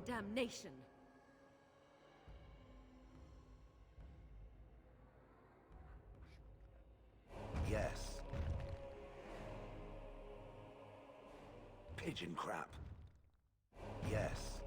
and damnation. Yes. Pigeon crap. Yes.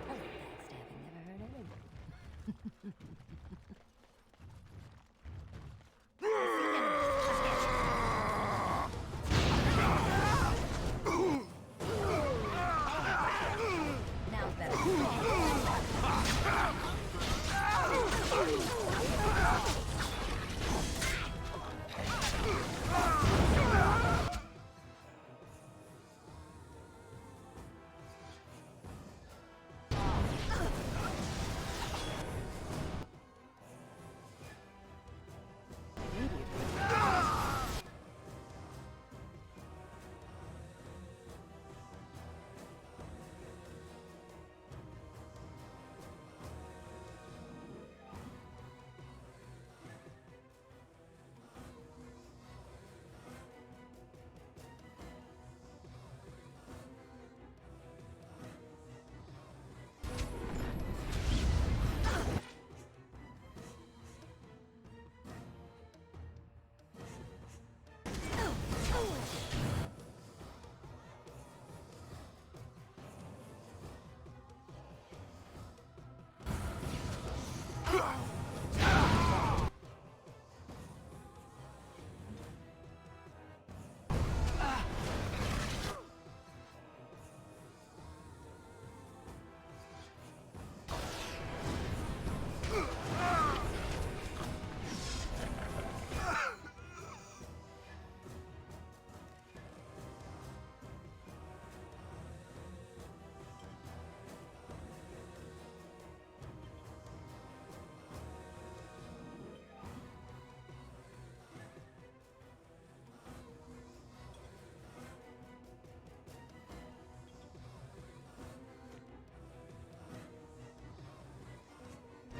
Hello, backstabbing. Never heard of it. Now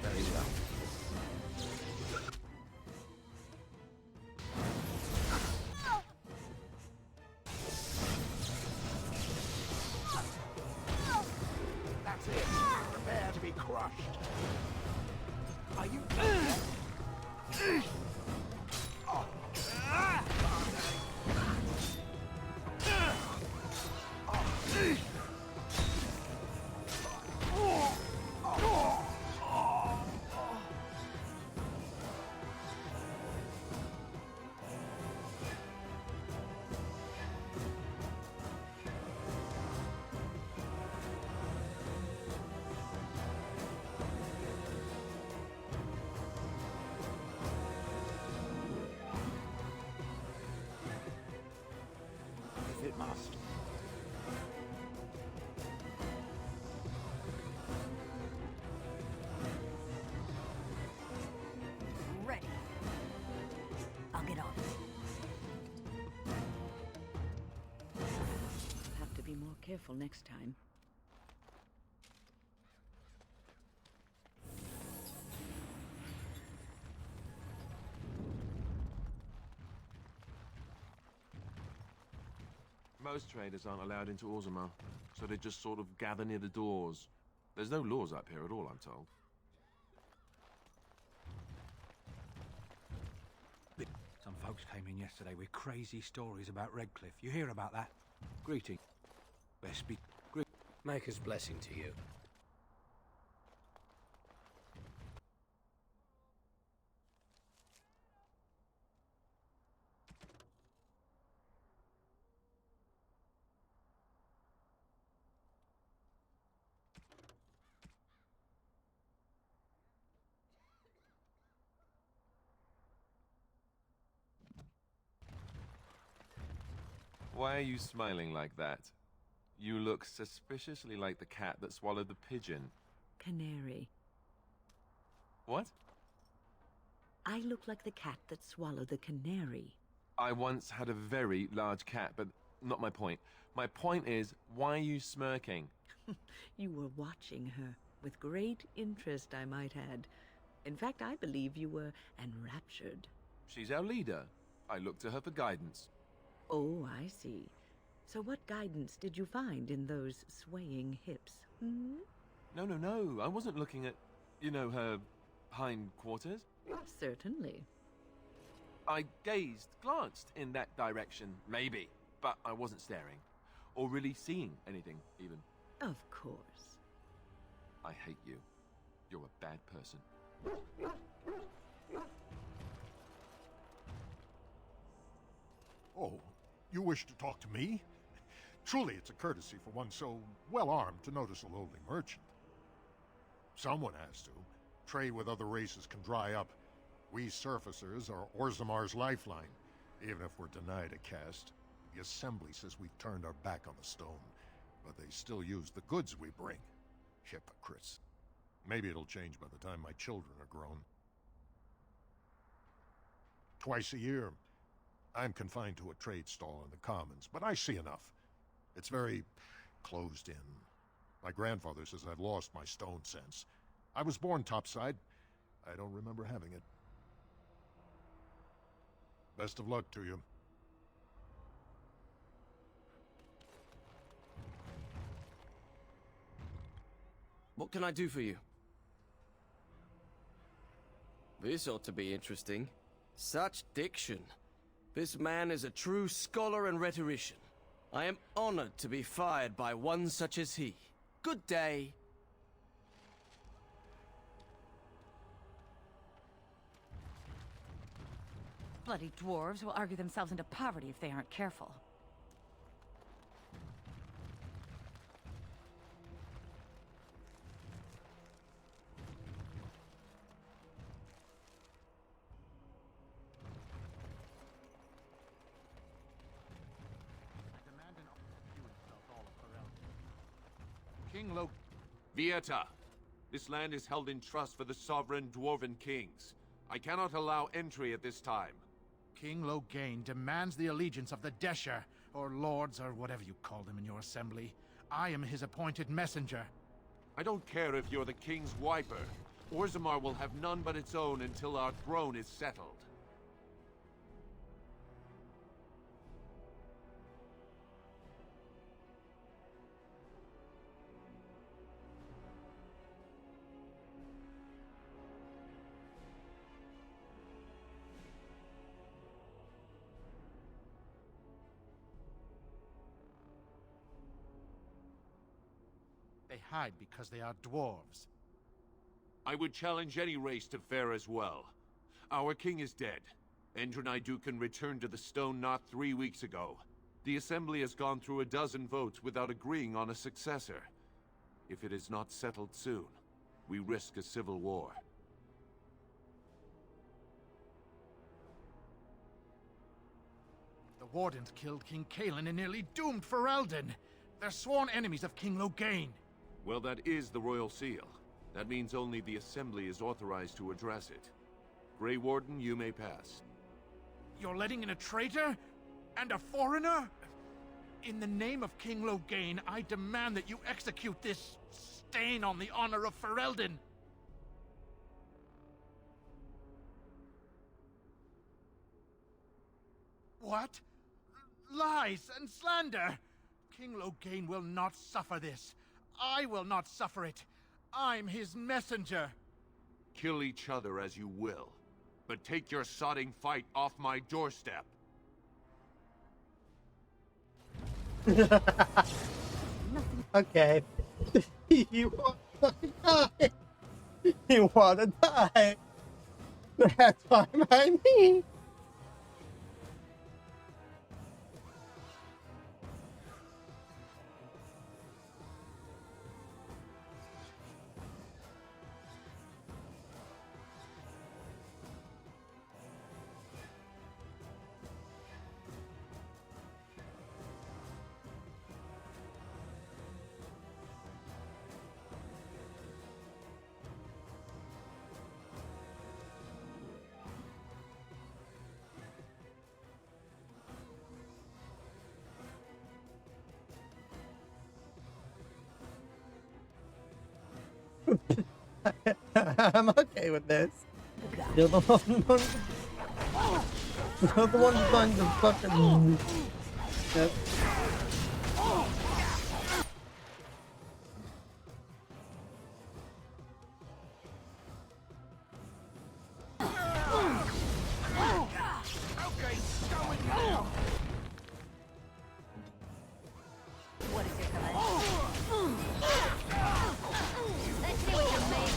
Very well. That's it. Prepare to be crushed. Are you... past. Ready. I'll get on it. Have to be more careful next time. Most traders aren't allowed into Orzammar, so they just sort of gather near the doors. There's no laws up here at all, I'm told. Some folks came in yesterday with crazy stories about Redcliffe. You hear about that? Greeting. Best be... Maker's blessing to you. Why are you smiling like that? You look suspiciously like the cat that swallowed the pigeon. Canary. What? I look like the cat that swallowed the canary. I once had a very large cat, but not my point. My point is, why are you smirking? You were watching her with great interest, I might add. In fact, I believe you were enraptured. She's our leader. I look to her for guidance. Oh, I see. So what guidance did you find in those swaying hips? Hmm? No. I wasn't looking at, you know, her hindquarters. Certainly. I glanced in that direction, maybe, but I wasn't staring. Or really seeing anything, even. Of course. I hate you. You're a bad person. Oh, you wish to talk to me? Truly, it's a courtesy for one so well-armed to notice a lowly merchant. Someone has to. Trade with other races can dry up. We surfacers are Orzammar's lifeline, even if we're denied a caste. The Assembly says we've turned our back on the stone, but they still use the goods we bring. Hypocrites. Maybe it'll change by the time my children are grown. Twice a year, I'm confined to a trade stall in the Commons, but I see enough. It's very closed in. My grandfather says I've lost my stone sense. I was born topside. I don't remember having it. Best of luck to you. What can I do for you? This ought to be interesting. Such diction. This man is a true scholar and rhetorician. I am honored to be fired by one such as he. Good day. Bloody dwarves will argue themselves into poverty if they aren't careful. King Lo... Vieta, this land is held in trust for the sovereign dwarven kings. I cannot allow entry at this time. King Loghain demands the allegiance of the Desher, or lords, or whatever you call them in your assembly. I am his appointed messenger. I don't care if you're the king's wiper. Orzammar will have none but its own until our throne is settled. They hide because they are dwarves. I would challenge any race to fare as well. Our king is dead. Endrunai Dukan returned to the Stone Knot 3 weeks ago. The Assembly has gone through a dozen votes without agreeing on a successor. If it is not settled soon, we risk a civil war. The Wardens killed King Cailan and nearly doomed Ferelden. They're sworn enemies of King Loghain. Well, that is the Royal Seal. That means only the Assembly is authorized to address it. Grey Warden, you may pass. You're letting in a traitor? And a foreigner? In the name of King Loghain, I demand that you execute this stain on the honor of Ferelden. What? Lies and slander! King Loghain will not suffer this. I will not suffer it. I'm his messenger. Kill each other as you will, but take your sodding fight off my doorstep. Okay. You want to die. You want to die. That's what I mean. I'm okay with this. You're the one. You're the one who's going to fucking. Yep. Okay, going now. What is your command? Let's see what you're made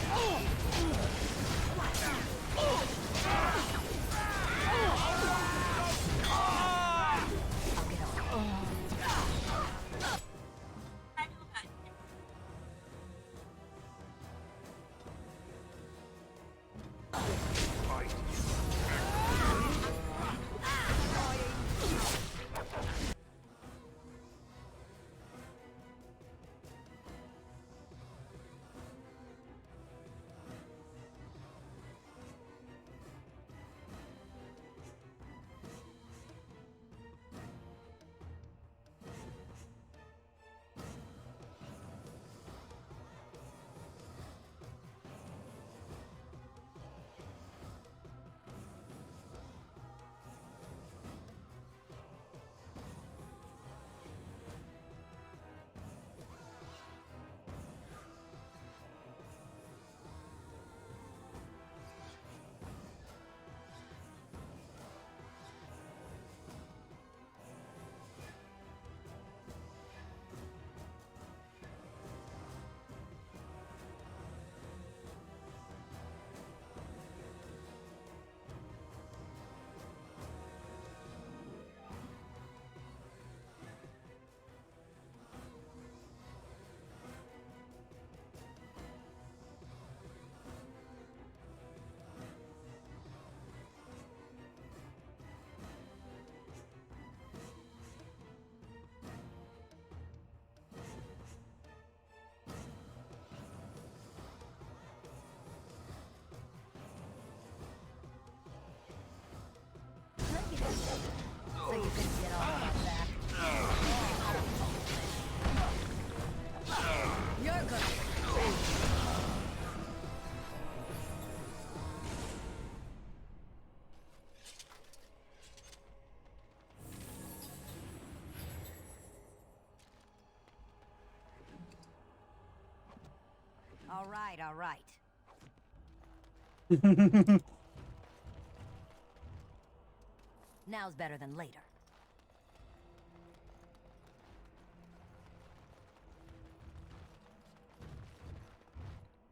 so you can get all that back. You're good. All right, all right. Now's better than later.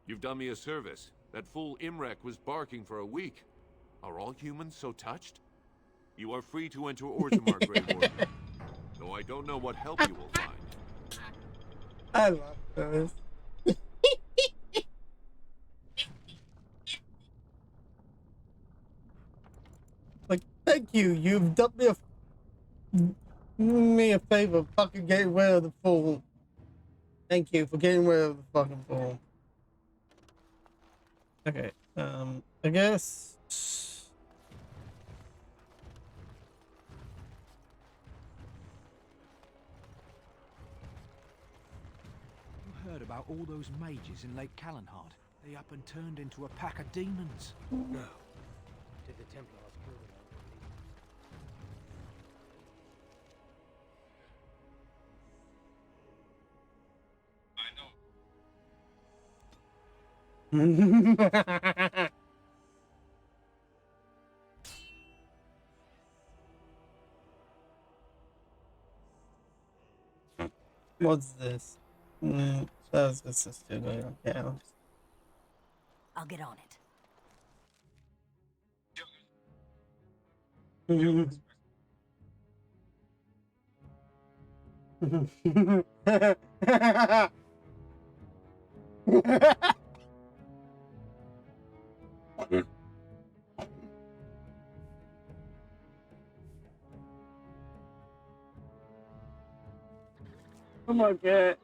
You've done me a service. That fool Imrek was barking for a week. Are all humans so touched? You are free to enter Orzammar, Grey Warden. Though I don't know what help you will find. I love those. Like, thank you. You've done me a Do me a favor, fucking get rid of the fool. Thank you for getting rid of the fucking fool. Okay, I guess. You heard about all those mages in Lake Callanhard? They up and turned into a pack of demons. No. Did the Templars kill them? What's this? That's just stupid. Okay. I'll get on it. Oh my god.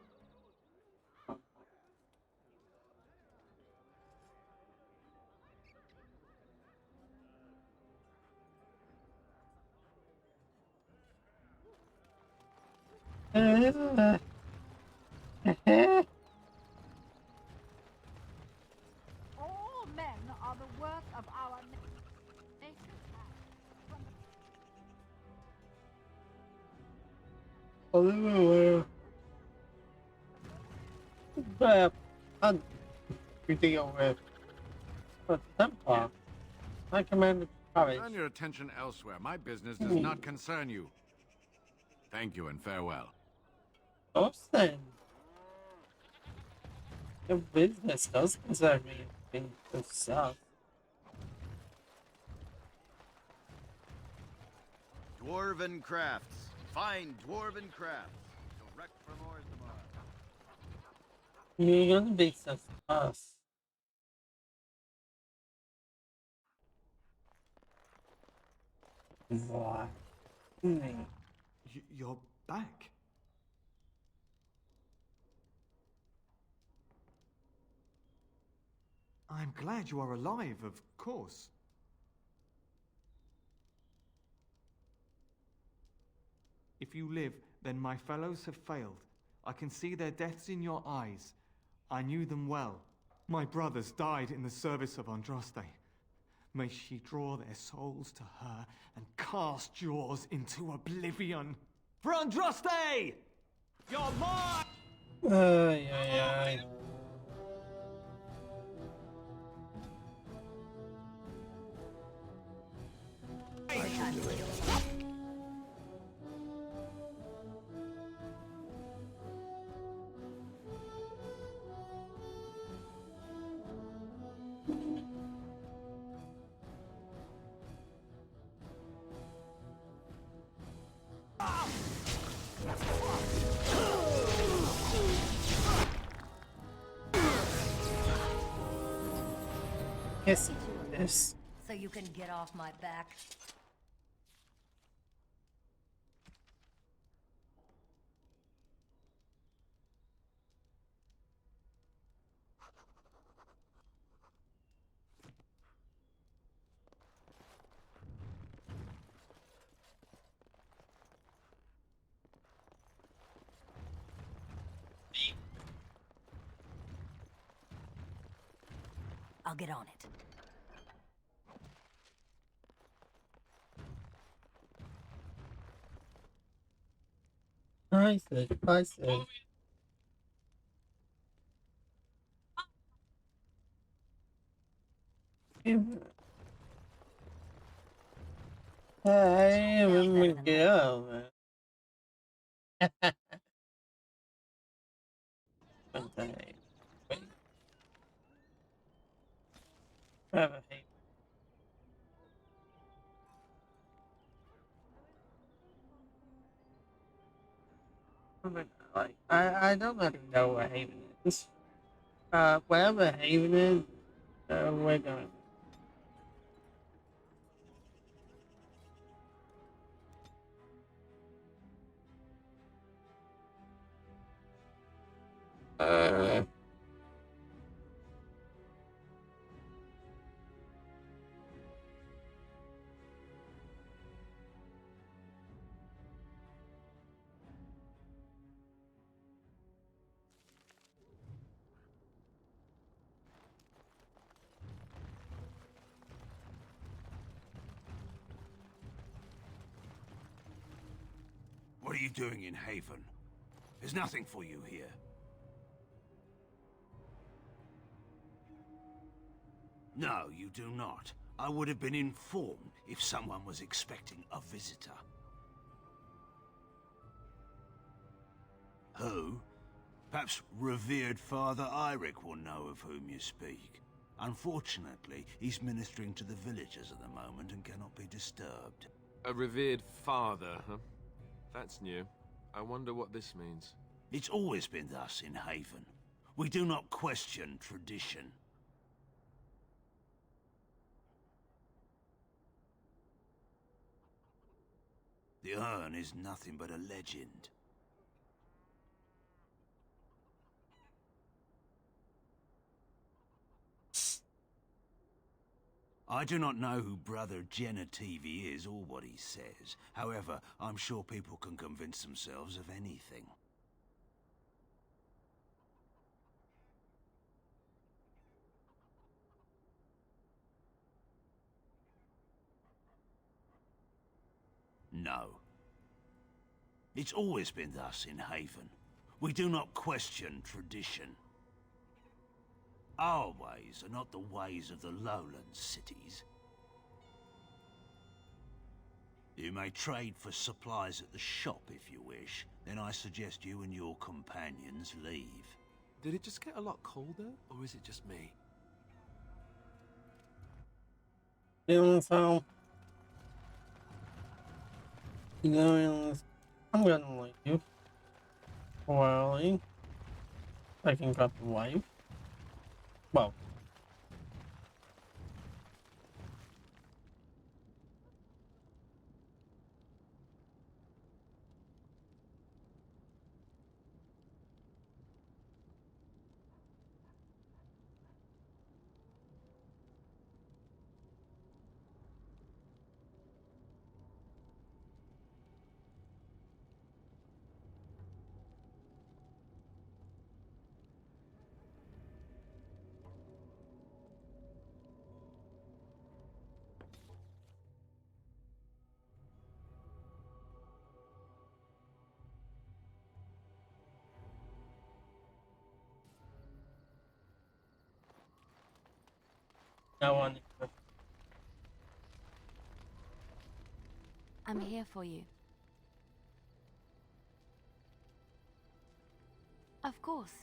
All men are the work of our nature. But I'm deal with a Templar. I command courage. Turn your attention elsewhere. My business does not concern you. Thank you and farewell. Austin. Your business does concern me. In the south. Dwarven crafts. Fine dwarven crafts. Direct from Orzammar. You're gonna be so fast. Why? You're back. I'm glad you are alive, of course. If you live, then my fellows have failed. I can see their deaths in your eyes. I knew them well. My brothers died in the service of Andraste. May she draw their souls to her and cast yours into oblivion. For Andraste! You're mine! Ay, ay, ay. Yes, this. So you can get off my back. I'll get on it. I said. Hey, let me go, man. Okay. Wait. Have a hate. Like, I don't really know where Haven is. Wherever Haven is, we're going. What are you doing in Haven? There's nothing for you here. No, you do not. I would have been informed if someone was expecting a visitor. Who? Perhaps revered Father Eirik will know of whom you speak. Unfortunately, he's ministering to the villagers at the moment and cannot be disturbed. A revered father, huh? That's new. I wonder what this means. It's always been thus in Haven. We do not question tradition. The urn is nothing but a legend. I do not know who Brother Genetivi is or what he says. However, I'm sure people can convince themselves of anything. No. It's always been thus in Haven. We do not question tradition. Our ways are not the ways of the lowland cities. You may trade for supplies at the shop if you wish. Then I suggest you and your companions leave. Did it just get a lot colder, or is it just me? So, I'm gonna leave. Well, I can grab the wife. Well, no one. I'm here for you. Of course.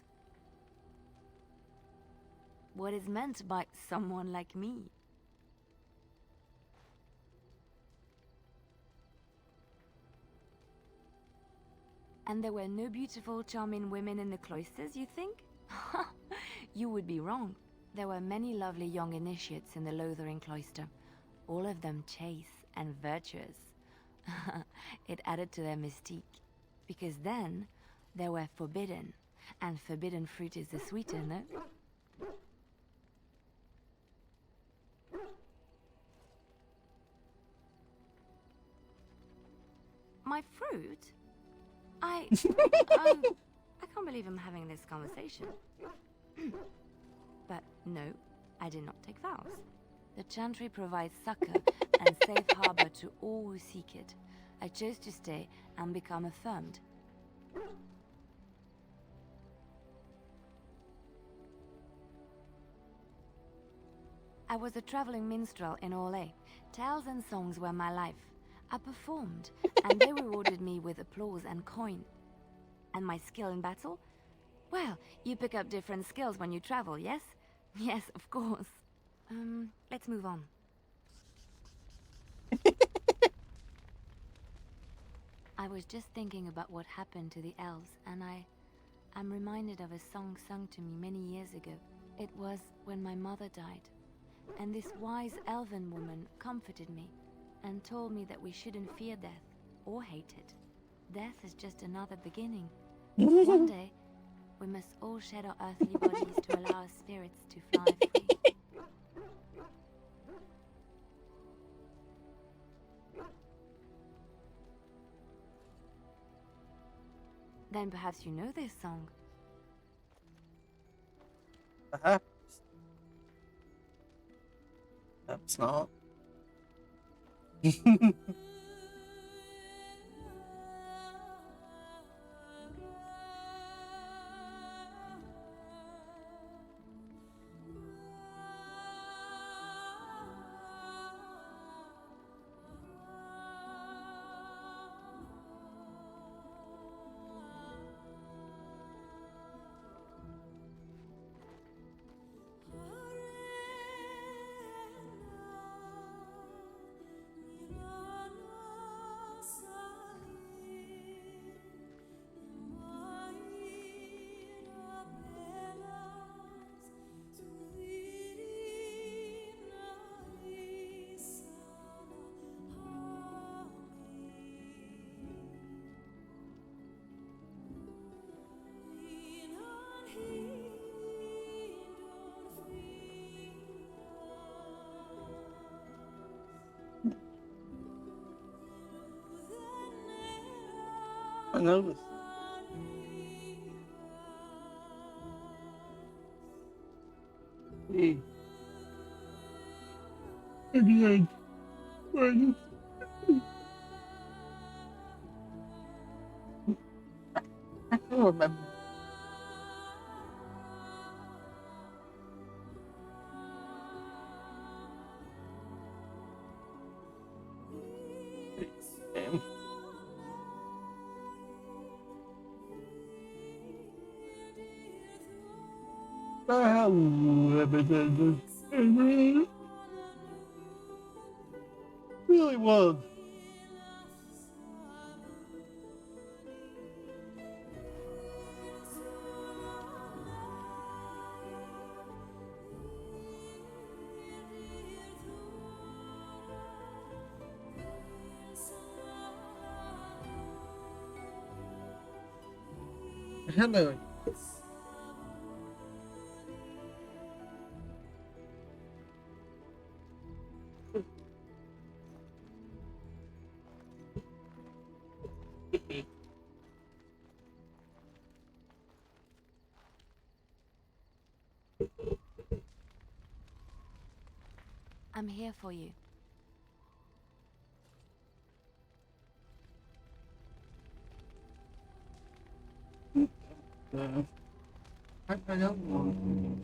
What is meant by someone like me? And there were no beautiful, charming women in the cloisters, you think? You would be wrong. There were many lovely young initiates in the Lothering cloister, all of them chaste and virtuous. It added to their mystique, because then they were forbidden, and forbidden fruit is the sweeter, no? My fruit? I can't believe I'm having this conversation. But no, I did not take vows. The Chantry provides succor and safe harbor to all who seek it. I chose to stay and become affirmed. I was a traveling minstrel in Orlais. Tales and songs were my life. I performed, and they rewarded me with applause and coin. And my skill in battle? Well, you pick up different skills when you travel, yes? Yes, of course. Let's move on. I was just thinking about what happened to the elves, and I'm reminded of a song sung to me many years ago. It was when my mother died, and this wise elven woman comforted me and told me that we shouldn't fear death or hate it. Death is just another beginning. One day, We must all shed our earthly bodies to allow our spirits to fly free. Then perhaps you know this song. Perhaps. Perhaps not. I know this. Hey. Again. I can't remember. Really was. Hello. I'm here for you.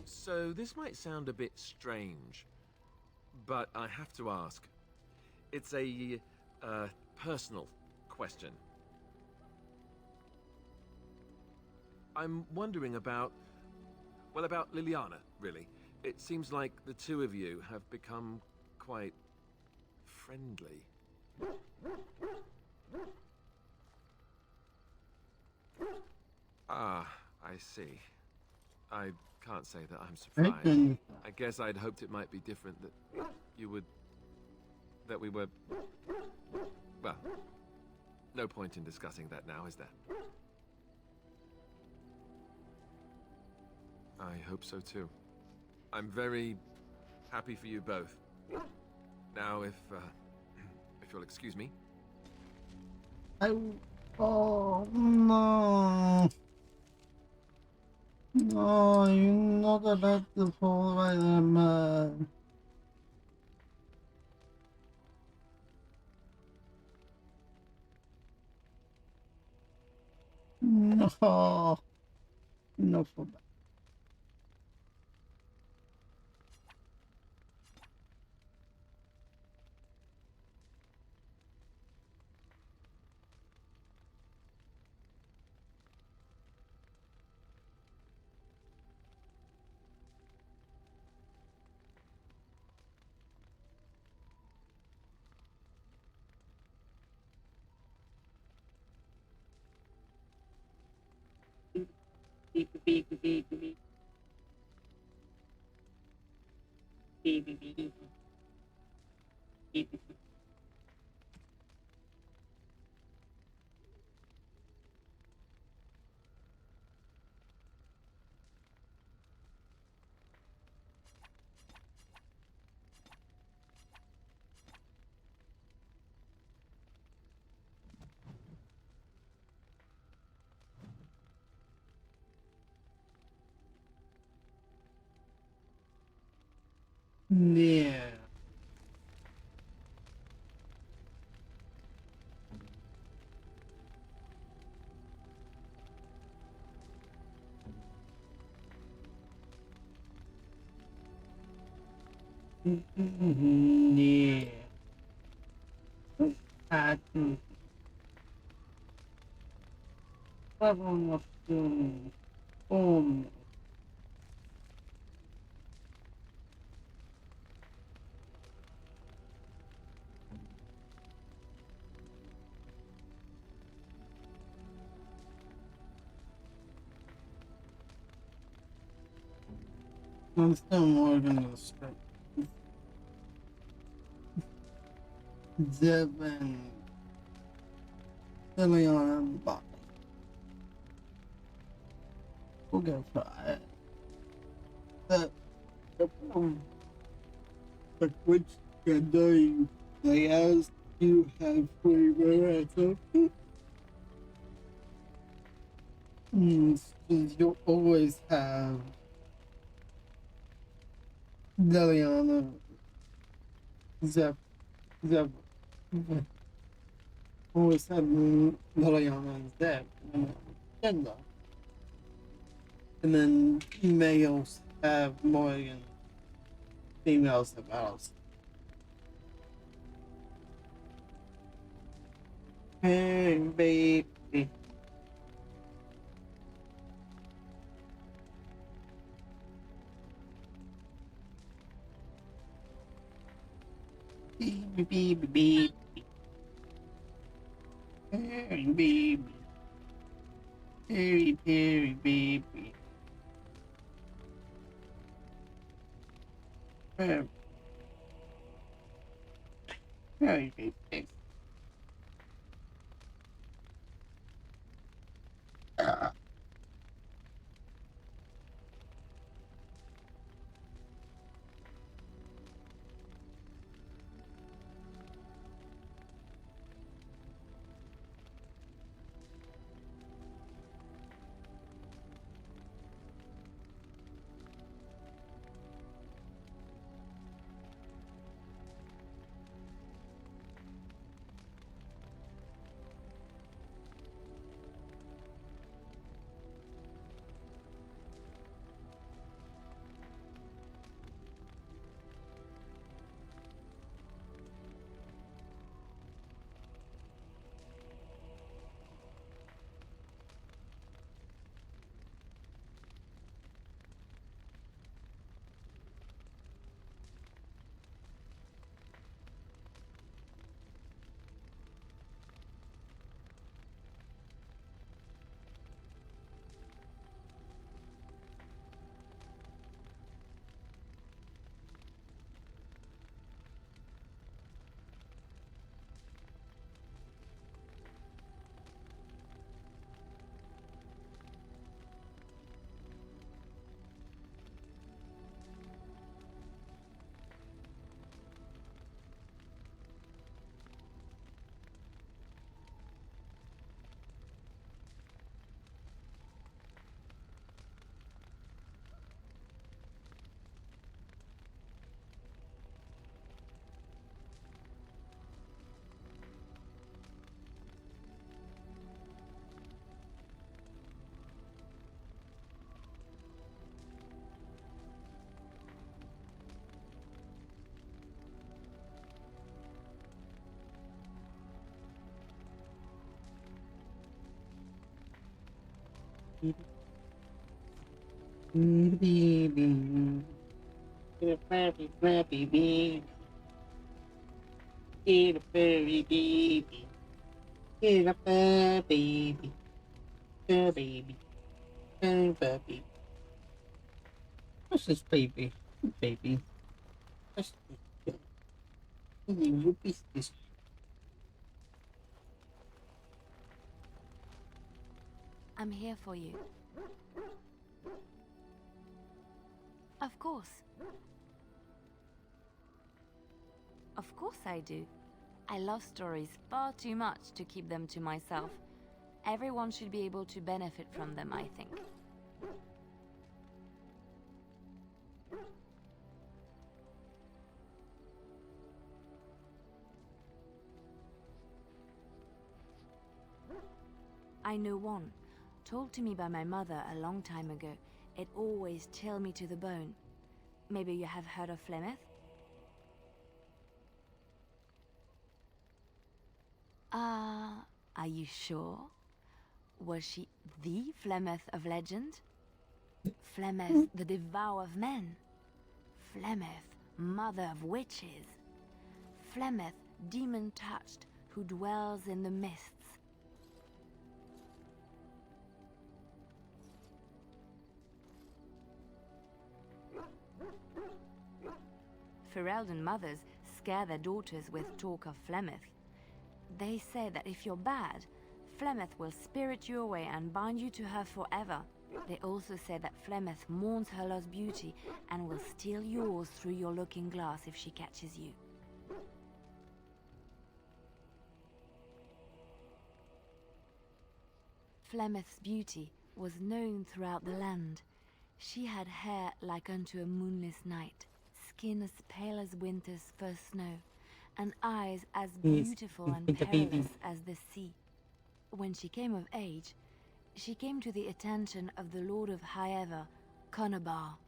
So this might sound a bit strange, but I have to ask. It's a personal question. I'm wondering about Liliana, really. It seems like the two of you have become quite friendly. Ah, I see. I can't say that I'm surprised. I guess I'd hoped it might be different, that we were... Well, no point in discussing that now, is there? I hope so too. I'm very happy for you both. Now, if you'll excuse me. Oh, no. No, you're not allowed to fall right there, man. No. No, for that. Yeah. Yeah. I think leveling up soon. I'm still more than the strength. Zeb and Liliana and Bobby. We'll go try it. But which gender they asked you have flavor as a you'll always have Liliana, Zeb, always have Liliana and Zeb, gender. And then males have Morgan, females have Alice. Hey, baby. Baby, baby, baby. Hey, baby. Hey, baby, baby. Hey, baby. Baby, get a flappy, flappy baby. Get a furry baby. Get a fur baby. Fur baby. Fur baby. What's this baby? Baby. What's this? What is this? I'm here for you. Of course. Of course I do. I love stories far too much to keep them to myself. Everyone should be able to benefit from them, I think. I know one, told to me by my mother a long time ago. It always chilled me to the bone. Maybe you have heard of Flemeth? Are you sure? Was she the Flemeth of legend? Flemeth, the devourer of men? Flemeth, mother of witches? Flemeth, demon-touched, who dwells in the mists? Ferelden mothers scare their daughters with talk of Flemeth. They say that if you're bad, Flemeth will spirit you away and bind you to her forever. They also say that Flemeth mourns her lost beauty and will steal yours through your looking glass if she catches you. Flemeth's beauty was known throughout the land. She had hair like unto a moonless night, skin as pale as winter's first snow, and eyes as beautiful and perilous as the sea. When she came of age, she came to the attention of the Lord of Highever, Conobar,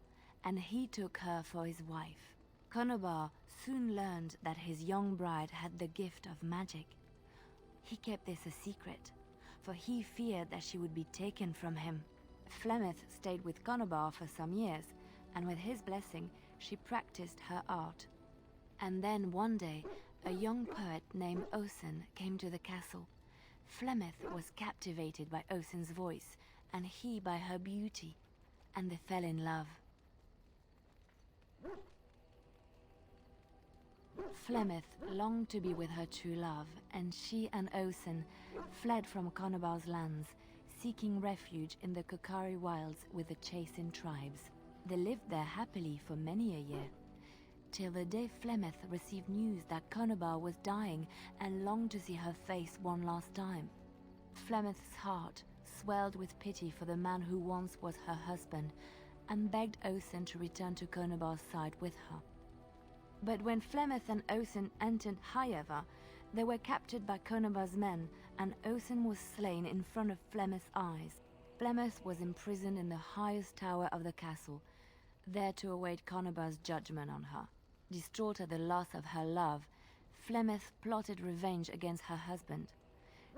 and he took her for his wife. Conobar soon learned that his young bride had the gift of magic. He kept this a secret, for he feared that she would be taken from him. Flemeth stayed with Conobar for some years, and with his blessing, she practiced her art. And then one day, a young poet named Osen came to the castle. Flemeth was captivated by Osen's voice, and he by her beauty, and they fell in love. Flemeth longed to be with her true love, and she and Osen fled from Conobar's lands, seeking refuge in the Kokari wilds with the Chasing tribes. They lived there happily for many a year, till the day Flemeth received news that Conobar was dying and longed to see her face one last time. Flemeth's heart swelled with pity for the man who once was her husband, and begged Osen to return to Conobar's side with her. But when Flemeth and Osen entered Highever, they were captured by Conobar's men, and Osen was slain in front of Flemeth's eyes. Flemeth was imprisoned in the highest tower of the castle, there to await Conobar's judgment on her. Distraught at the loss of her love, Flemeth plotted revenge against her husband.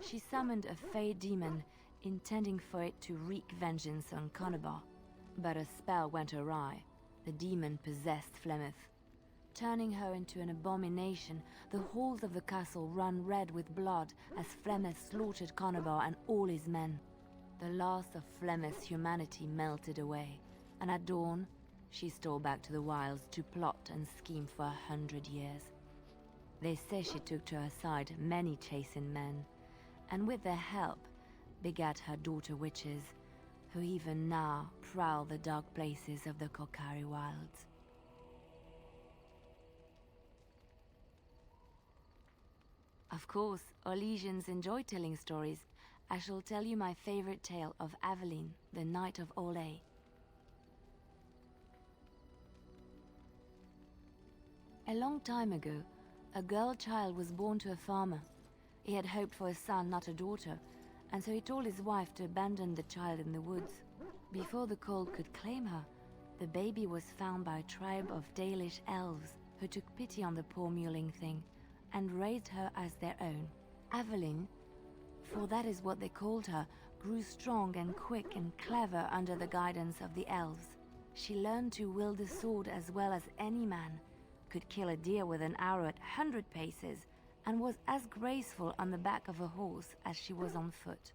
She summoned a fey demon, intending for it to wreak vengeance on Conobar. But a spell went awry. The demon possessed Flemeth. Turning her into an abomination, the halls of the castle ran red with blood as Flemeth slaughtered Conobar and all his men. The last of Flemeth's humanity melted away, and at dawn, she stole back to the wilds to plot and scheme for 100 years. They say she took to her side many Chasing men, and with their help, begat her daughter witches, who even now prowl the dark places of the Kokari wilds. Of course, Orlesians enjoy telling stories. I shall tell you my favorite tale of Aveline, the Knight of Olay. A long time ago, a girl child was born to a farmer. He had hoped for a son, not a daughter, and so he told his wife to abandon the child in the woods. Before the cold could claim her, the baby was found by a tribe of Dalish elves who took pity on the poor mewling thing and raised her as their own. Aveline, for that is what they called her, grew strong and quick and clever under the guidance of the elves. She learned to wield the sword as well as any man, could kill a deer with an arrow at 100 paces, and was as graceful on the back of a horse as she was on foot.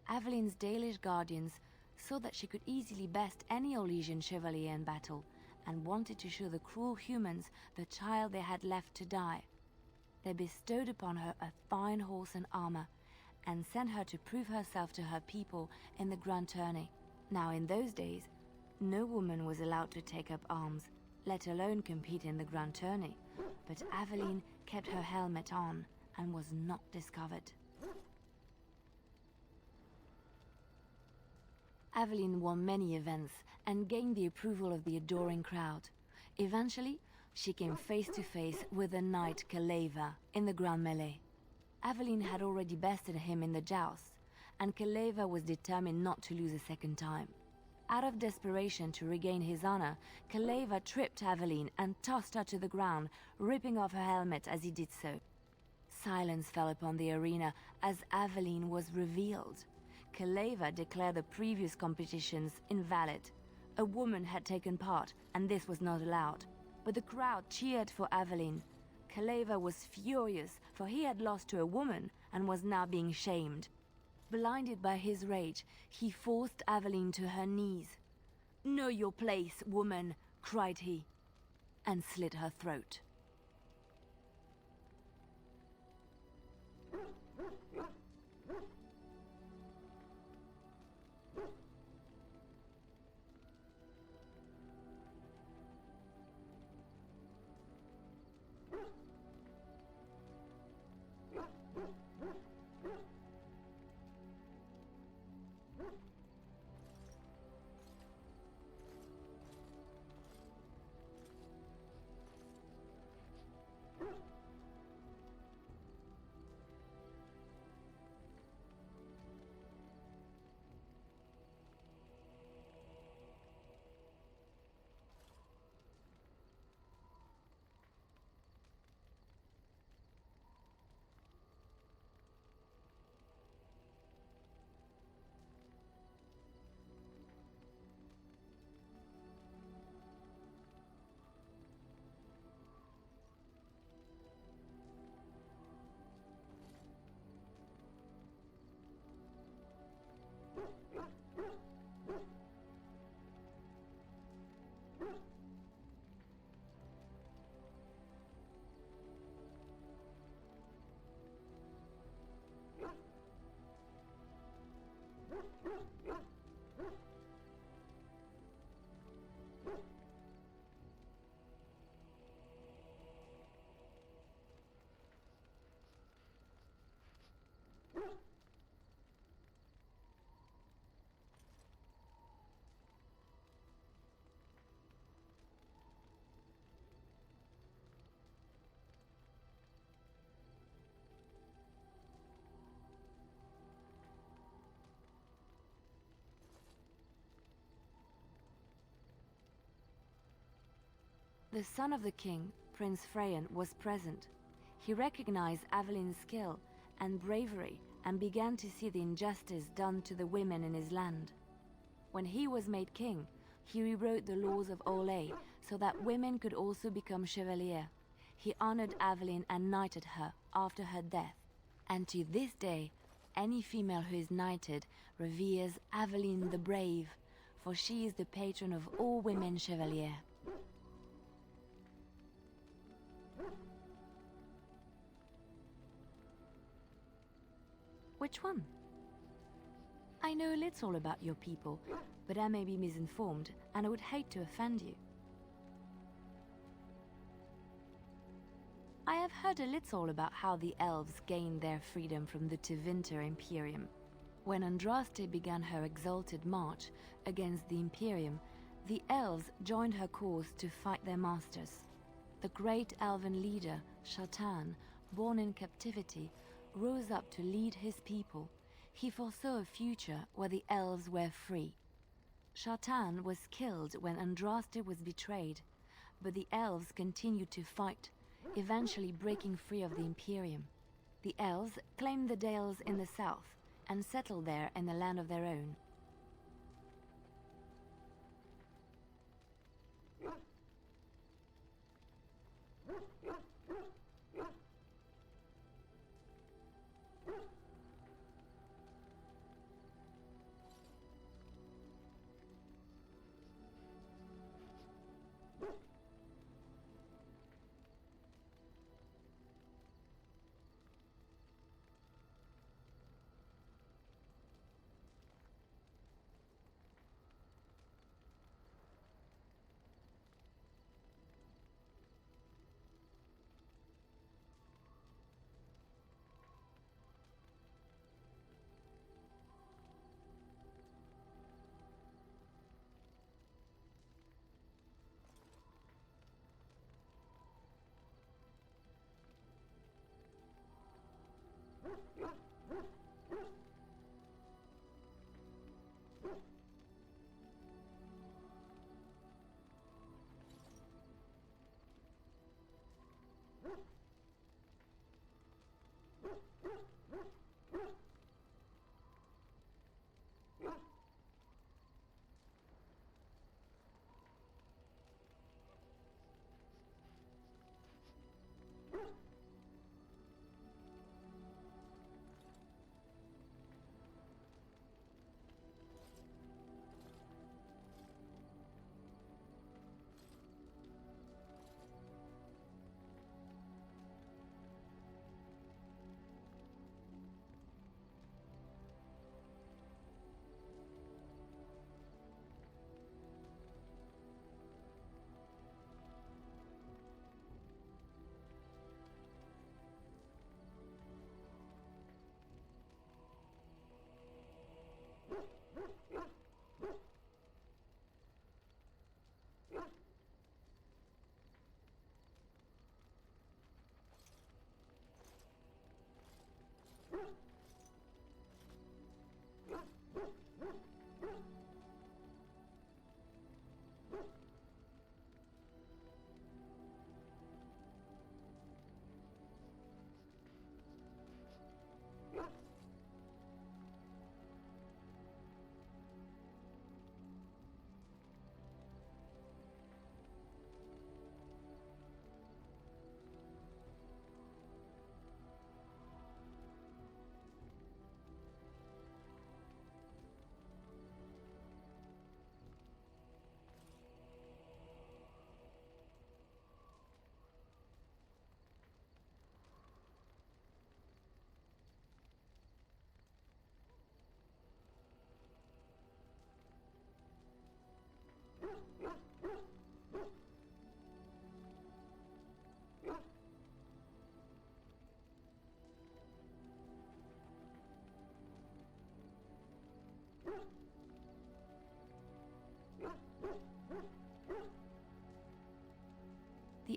Aveline's Dalish guardians saw that she could easily best any Orlesian chevalier in battle, and wanted to show the cruel humans the child they had left to die. They bestowed upon her a fine horse and armor, and sent her to prove herself to her people in the Grand Tourney. Now in those days, no woman was allowed to take up arms, let alone compete in the Grand Tourney, but Aveline kept her helmet on and was not discovered. Aveline won many events and gained the approval of the adoring crowd. Eventually, she came face to face with the knight Kaleva in the Grand Melee. Aveline had already bested him in the joust, and Kaleva was determined not to lose a second time. Out of desperation to regain his honor, Kaleva tripped Aveline and tossed her to the ground, ripping off her helmet as he did so. Silence fell upon the arena as Aveline was revealed. Kaleva declared the previous competitions invalid. A woman had taken part, and this was not allowed. But the crowd cheered for Aveline. Kaleva was furious, for he had lost to a woman and was now being shamed. Blinded by his rage, he forced Aveline to her knees. "Know your place, woman," cried he, and slit her throat. The son of the king, Prince Freyan, was present. He recognized Aveline's skill and bravery and began to see the injustice done to the women in his land. When he was made king, he rewrote the laws of Orlais so that women could also become chevalier. He honored Aveline and knighted her after her death. And to this day, any female who is knighted reveres Aveline the Brave, for she is the patron of all women chevalier. Which one? I know little about your people, but I may be misinformed, and I would hate to offend you. I have heard a little about how the elves gained their freedom from the Tevinter Imperium. When Andraste began her exalted march against the Imperium, the elves joined her cause to fight their masters. The great elven leader, Shatan, born in captivity, rose up to lead his people. He foresaw a future where the elves were free. Shatan was killed when Andraste was betrayed, but the elves continued to fight, eventually breaking free of the Imperium. The elves claimed the Dales in the south and settled there in a land of their own.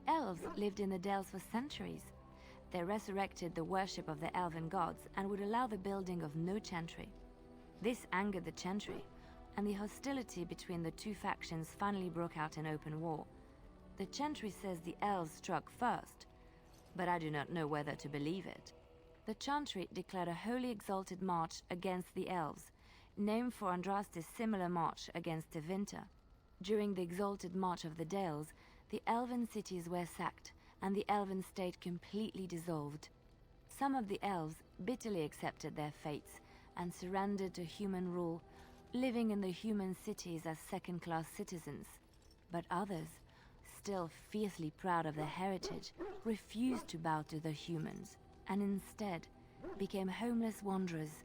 elves lived in the Dales for centuries. They resurrected the worship of the elven gods and would allow the building of no chantry. This angered the chantry, and the hostility between the two factions finally broke out in open war. The chantry says the elves struck first, but I do not know whether to believe it. The chantry declared a wholly exalted march against the elves, named for Andraste's similar march against Tevinter. During the exalted march of the Dales, the elven cities were sacked, and the elven state completely dissolved. Some of the elves bitterly accepted their fates and surrendered to human rule, living in the human cities as second-class citizens. But others, still fiercely proud of their heritage, refused to bow to the humans, and instead became homeless wanderers.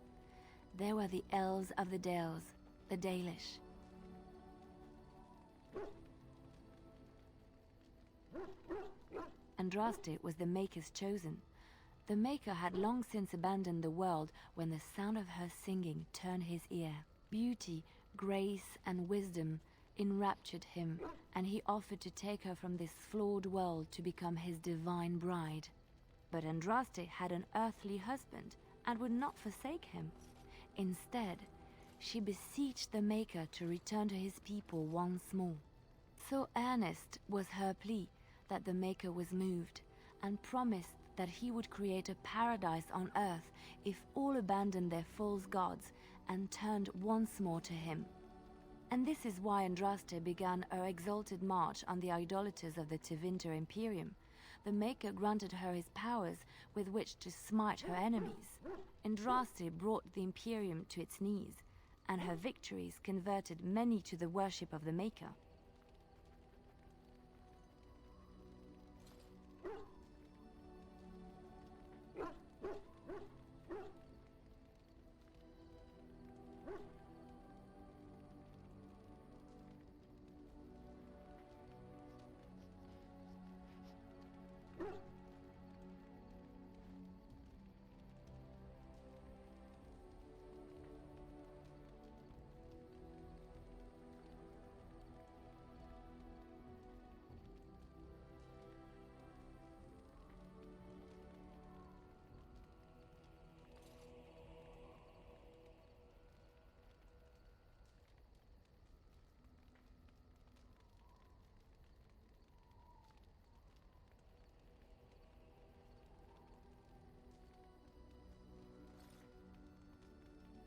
They were the elves of the Dales, the Dalish. Andraste was the Maker's chosen. The Maker had long since abandoned the world when the sound of her singing turned his ear. Beauty, grace, and wisdom enraptured him, and he offered to take her from this flawed world to become his divine bride. But Andraste had an earthly husband and would not forsake him. Instead, she beseeched the Maker to return to his people once more. So earnest was her plea that the Maker was moved, and promised that he would create a paradise on earth if all abandoned their false gods and turned once more to him. And this is why Andraste began her exalted march on the idolaters of the Tevinter Imperium. The Maker granted her his powers with which to smite her enemies. Andraste brought the Imperium to its knees, and her victories converted many to the worship of the Maker.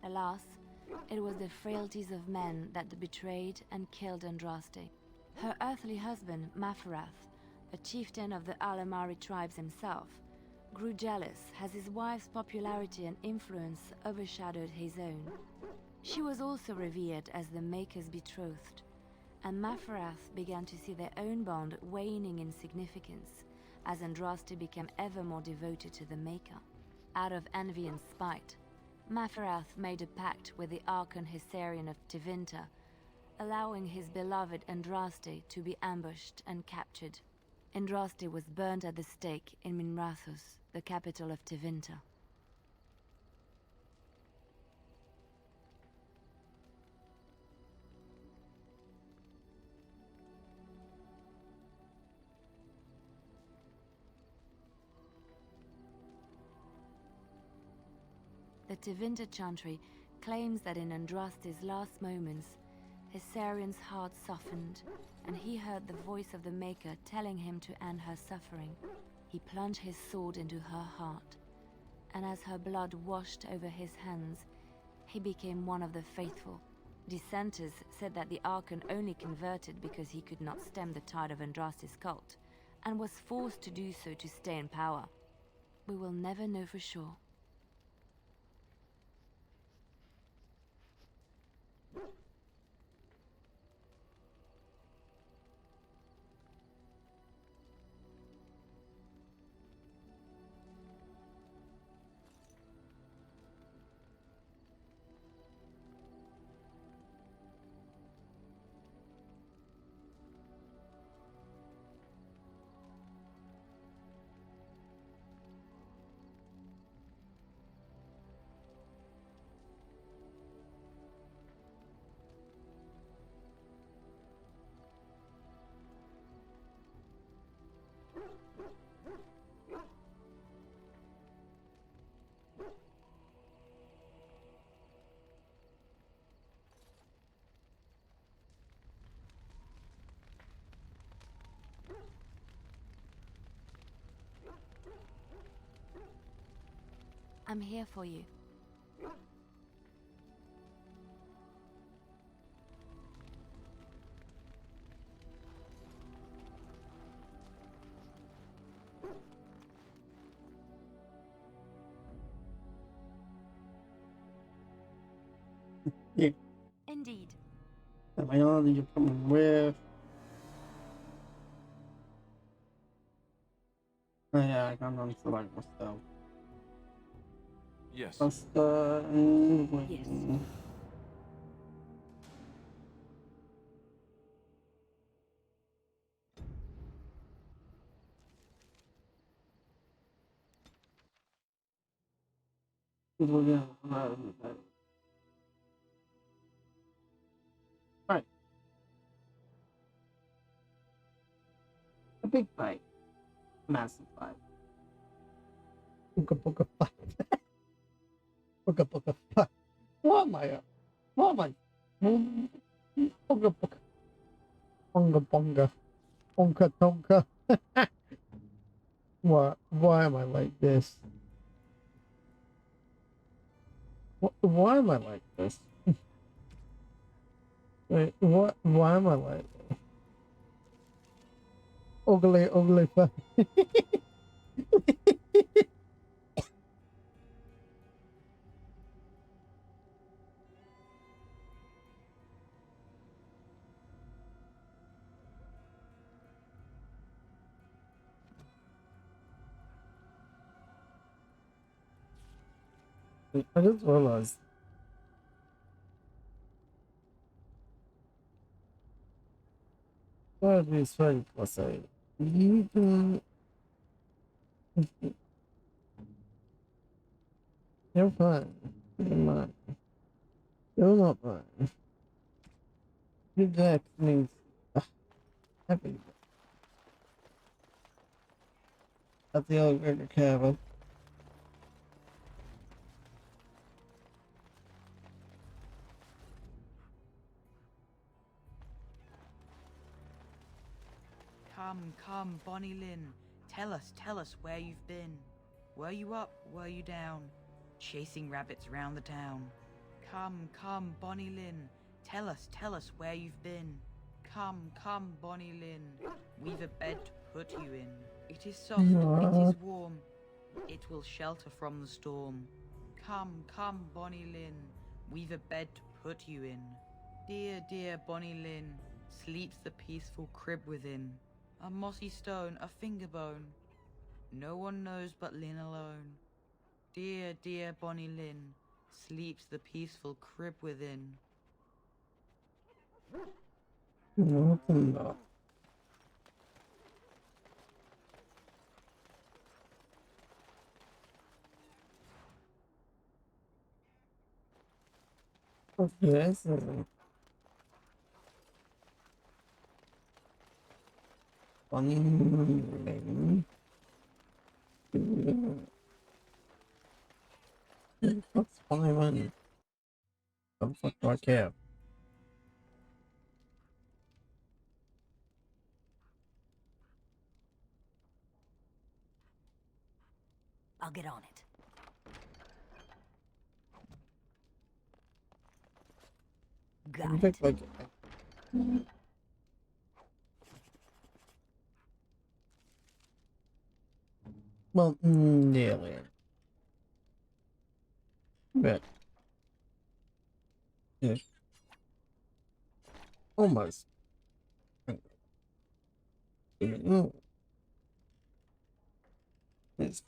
Alas, it was the frailties of men that betrayed and killed Andraste. Her earthly husband, Maferath, a chieftain of the Alamari tribes himself, grew jealous as his wife's popularity and influence overshadowed his own. She was also revered as the Maker's betrothed, and Maferath began to see their own bond waning in significance as Andraste became ever more devoted to the Maker. Out of envy and spite, Maferath made a pact with the Archon Hysarian of Tevinter, allowing his beloved Andraste to be ambushed and captured. Andraste was burned at the stake in Minrathous, the capital of Tevinter. The Tevinter Chantry claims that in Andraste's last moments, Hysarian's heart softened, and he heard the voice of the Maker telling him to end her suffering. He plunged his sword into her heart, and as her blood washed over his hands, he became one of the faithful. Dissenters said that the Archon only converted because he could not stem the tide of Andraste's cult, and was forced to do so to stay in power. We will never know for sure. I'm here for you. Yeah. Indeed. Am I on? You're coming with? Oh, yeah, I can't on select myself. Yes. Buster Yes. Right. A big fight. Massive fight. Booga booga fight. Booga booga fight. What am I? What am I? Booga booga. Bonga bonga. Bonka tonka. What? Why am I like this? Why am I like this? Wait, what? Why am I like this? Ugly, ugly fight. I just realized. That is very plus 8. You can. You're fine. You're mine. You're not mine. Your deck needs. Happy. At the elevator cabin. Come, come, Bonnie Lynn. Tell us where you've been. Were you up, were you down? Chasing rabbits round the town. Come, come, Bonnie Lynn. Tell us where you've been. Come, come, Bonnie Lynn. We've a bed to put you in. It is soft, it is warm. It will shelter from the storm. Come, come, Bonnie Lynn. We've a bed to put you in. Dear, dear Bonnie Lynn. Sleeps the peaceful crib within. A mossy stone, a finger bone. No one knows but Lynn alone. Dear, dear Bonnie Lynn. Sleeps the peaceful crib within. Nothing up. Yes. Funny. What's funny money? What the fuck do I care? I'll get on it. Got it. Like, well, nearly. But yeah, almost. It's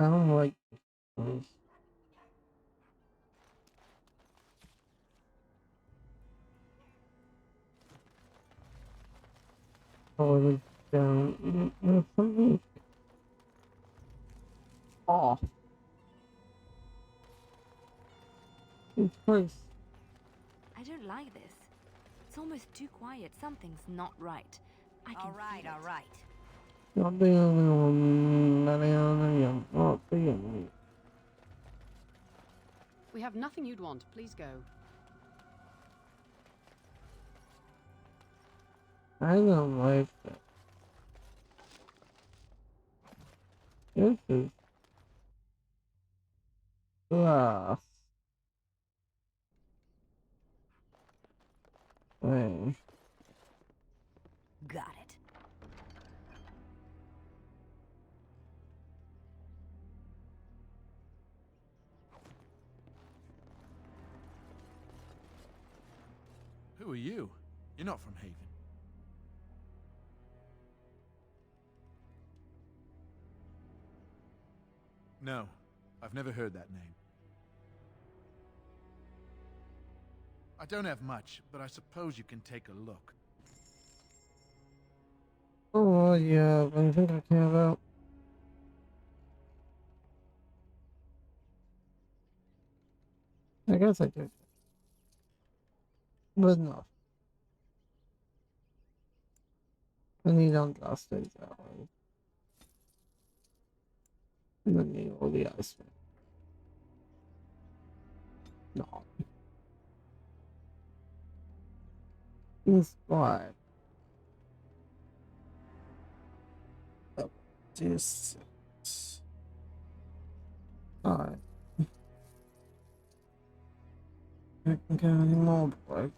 I don't like this. Oh, it's down. There's something off. This place. I don't like this. It's almost too quiet. Something's not right. I can all right, feel it. all right. Not the only one. Not the only one. Not the only. have nothing you'd want. Please go. I don't like that. This is rough. Hey. Got it. Who are you? You're not from Haven. No, I've never heard that name. I don't have much, but I suppose you can take a look. Oh yeah, I think I can about. I guess I did. But no. I need on last days that way. And then need all the ice. No. Inscribe. Oh, this. Alright. I can get any more break.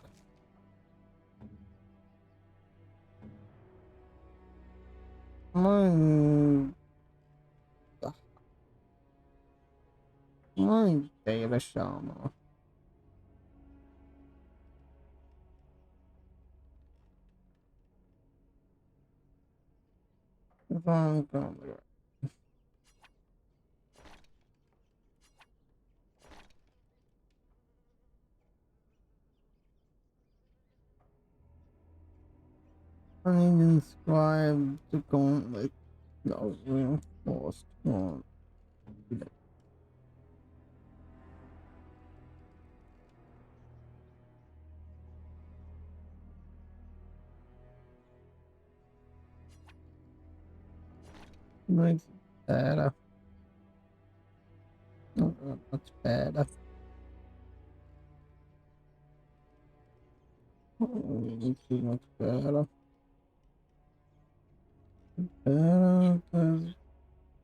Mine David Sharma. If I'm going to I inscribe the gauntlet. No, reinforced gauntlet. Makes it better. Not that much better. It's much better. Better,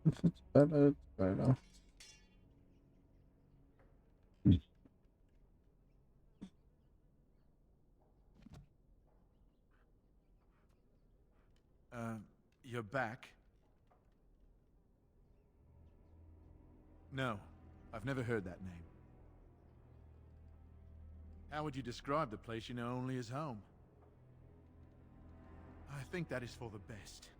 if it's better, it's better. You're back? No, I've never heard that name. How would you describe the place you know only as home? I think that is for the best.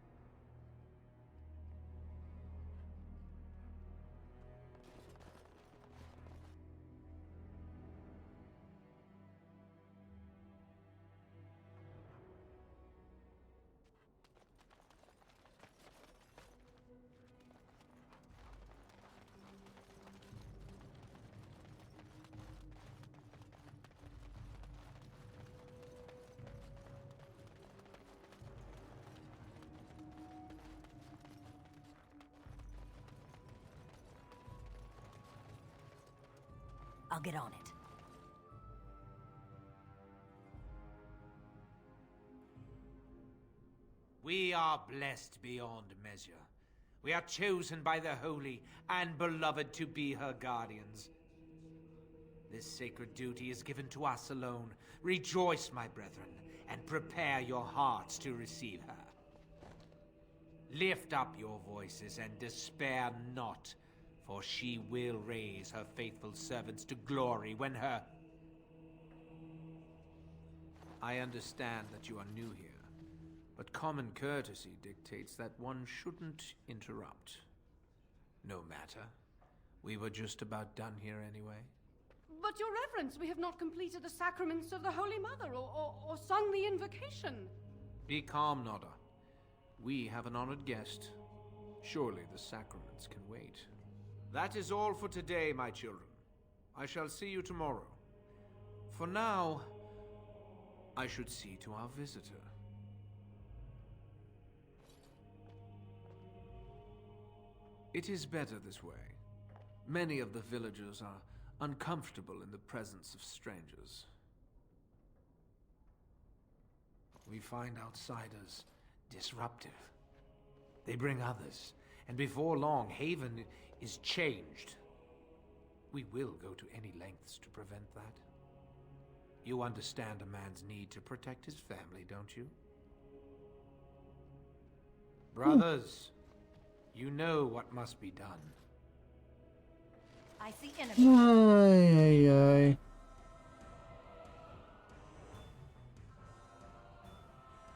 I'll get on it. We are blessed beyond measure. We are chosen by the holy and beloved to be her guardians. This sacred duty is given to us alone. Rejoice, my brethren, and prepare your hearts to receive her. Lift up your voices and despair not, for she will raise her faithful servants to glory when her... I understand that you are new here, but common courtesy dictates that one shouldn't interrupt. No matter. We were just about done here anyway. But, Your Reverence, we have not completed the sacraments of the Holy Mother or sung the invocation. Be calm, Nodda. We have an honored guest. Surely the sacraments can wait. That is all for today, my children. I shall see you tomorrow. For now, I should see to our visitor. It is better this way. Many of the villagers are uncomfortable in the presence of strangers. We find outsiders disruptive. They bring others, and before long, Haven is changed. We will go to any lengths to prevent that. You understand a man's need to protect his family, don't you? Brothers, you know what must be done. I see Ay, ay, ay.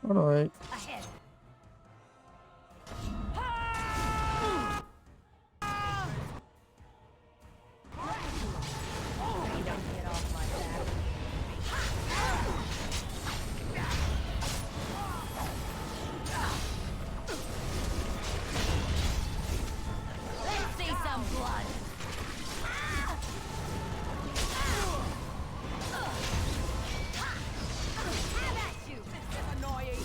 Alright. ahead. Let's see some blood. Have at you! This is annoying.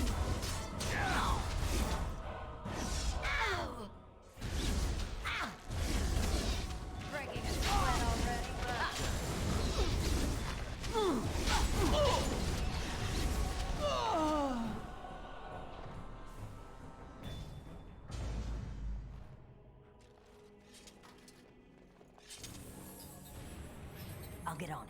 Breaking a sweat already. I'll get on it.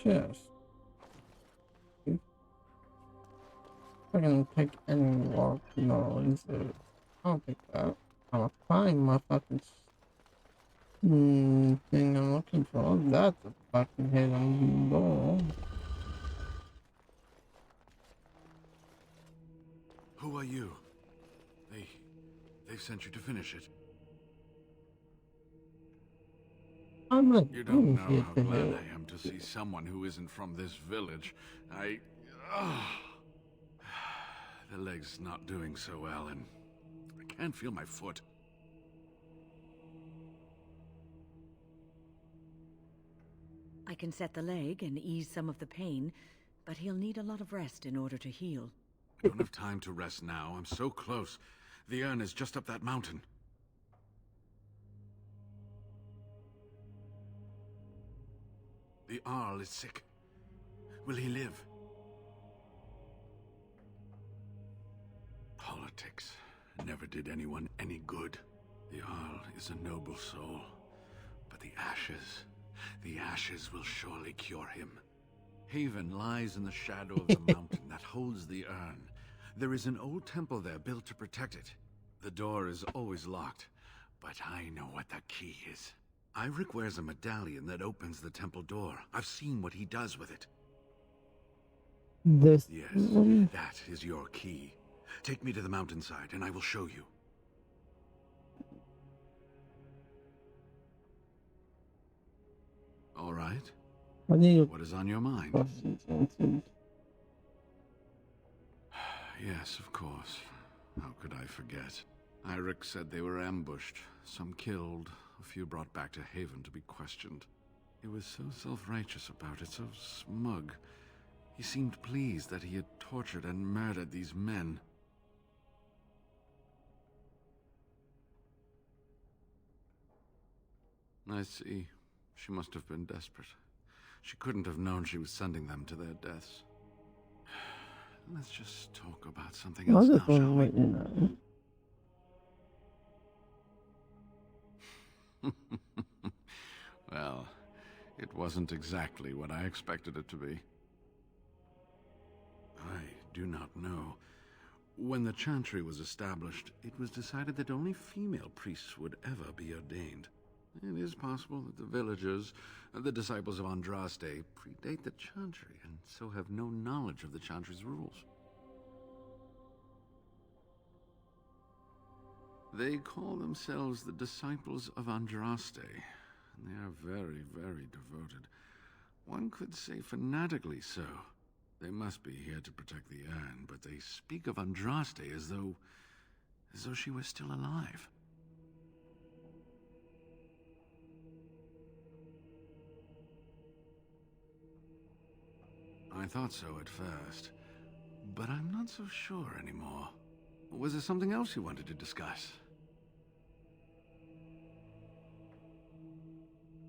Chest. I can take any walk, no, inside. I'll take that. I'll find my fucking thing I'm looking for. That's a fucking hit on the door. Who are you? They've sent you to finish it. I'm not You don't know here how to glad help. I am to see someone who isn't from this village. The leg's not doing so well, and I can't feel my foot. I can set the leg and ease some of the pain, but he'll need a lot of rest in order to heal. I don't have time to rest now. I'm so close. The urn is just up that mountain. The Arl is sick. Will he live? Politics never did anyone any good. The Arl is a noble soul, but the ashes will surely cure him. Haven lies in the shadow of the mountain that holds the urn. There is an old temple there built to protect it. The door is always locked, but I know what the key is. Eirik wears a medallion that opens the temple door. I've seen what he does with it. This Yes, that is your key. Take me to the mountainside and I will show you. All right. What is on your mind? Yes, of course. How could I forget? Eirik said they were ambushed, some killed, a few brought back to Haven to be questioned. He was so self-righteous about it, so smug. He seemed pleased that he had tortured and murdered these men. I see. She must have been desperate. She couldn't have known she was sending them to their deaths. Let's just talk about something I else now, just want shall to we? let you know. Well, it wasn't exactly what I expected it to be. I do not know. When the Chantry was established, it was decided that only female priests would ever be ordained. It is possible that the villagers, the disciples of Andraste, predate the Chantry and so have no knowledge of the Chantry's rules. They call themselves the disciples of Andraste, and they are very, very devoted. One could say fanatically so. They must be here to protect the urn, but they speak of Andraste as though she was still alive. I thought so at first, but I'm not so sure anymore. Was there something else you wanted to discuss?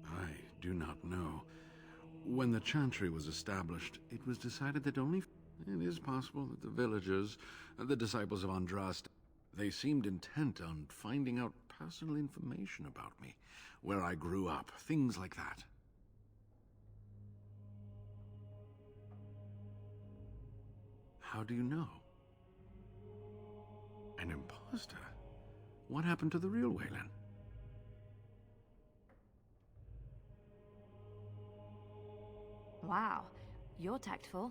I do not know. When the Chantry was established, it was decided that only... It is possible that the villagers, the disciples of Andraste, they seemed intent on finding out personal information about me, where I grew up, things like that. How do you know? An imposter? What happened to the real Waylon? Wow, you're tactful.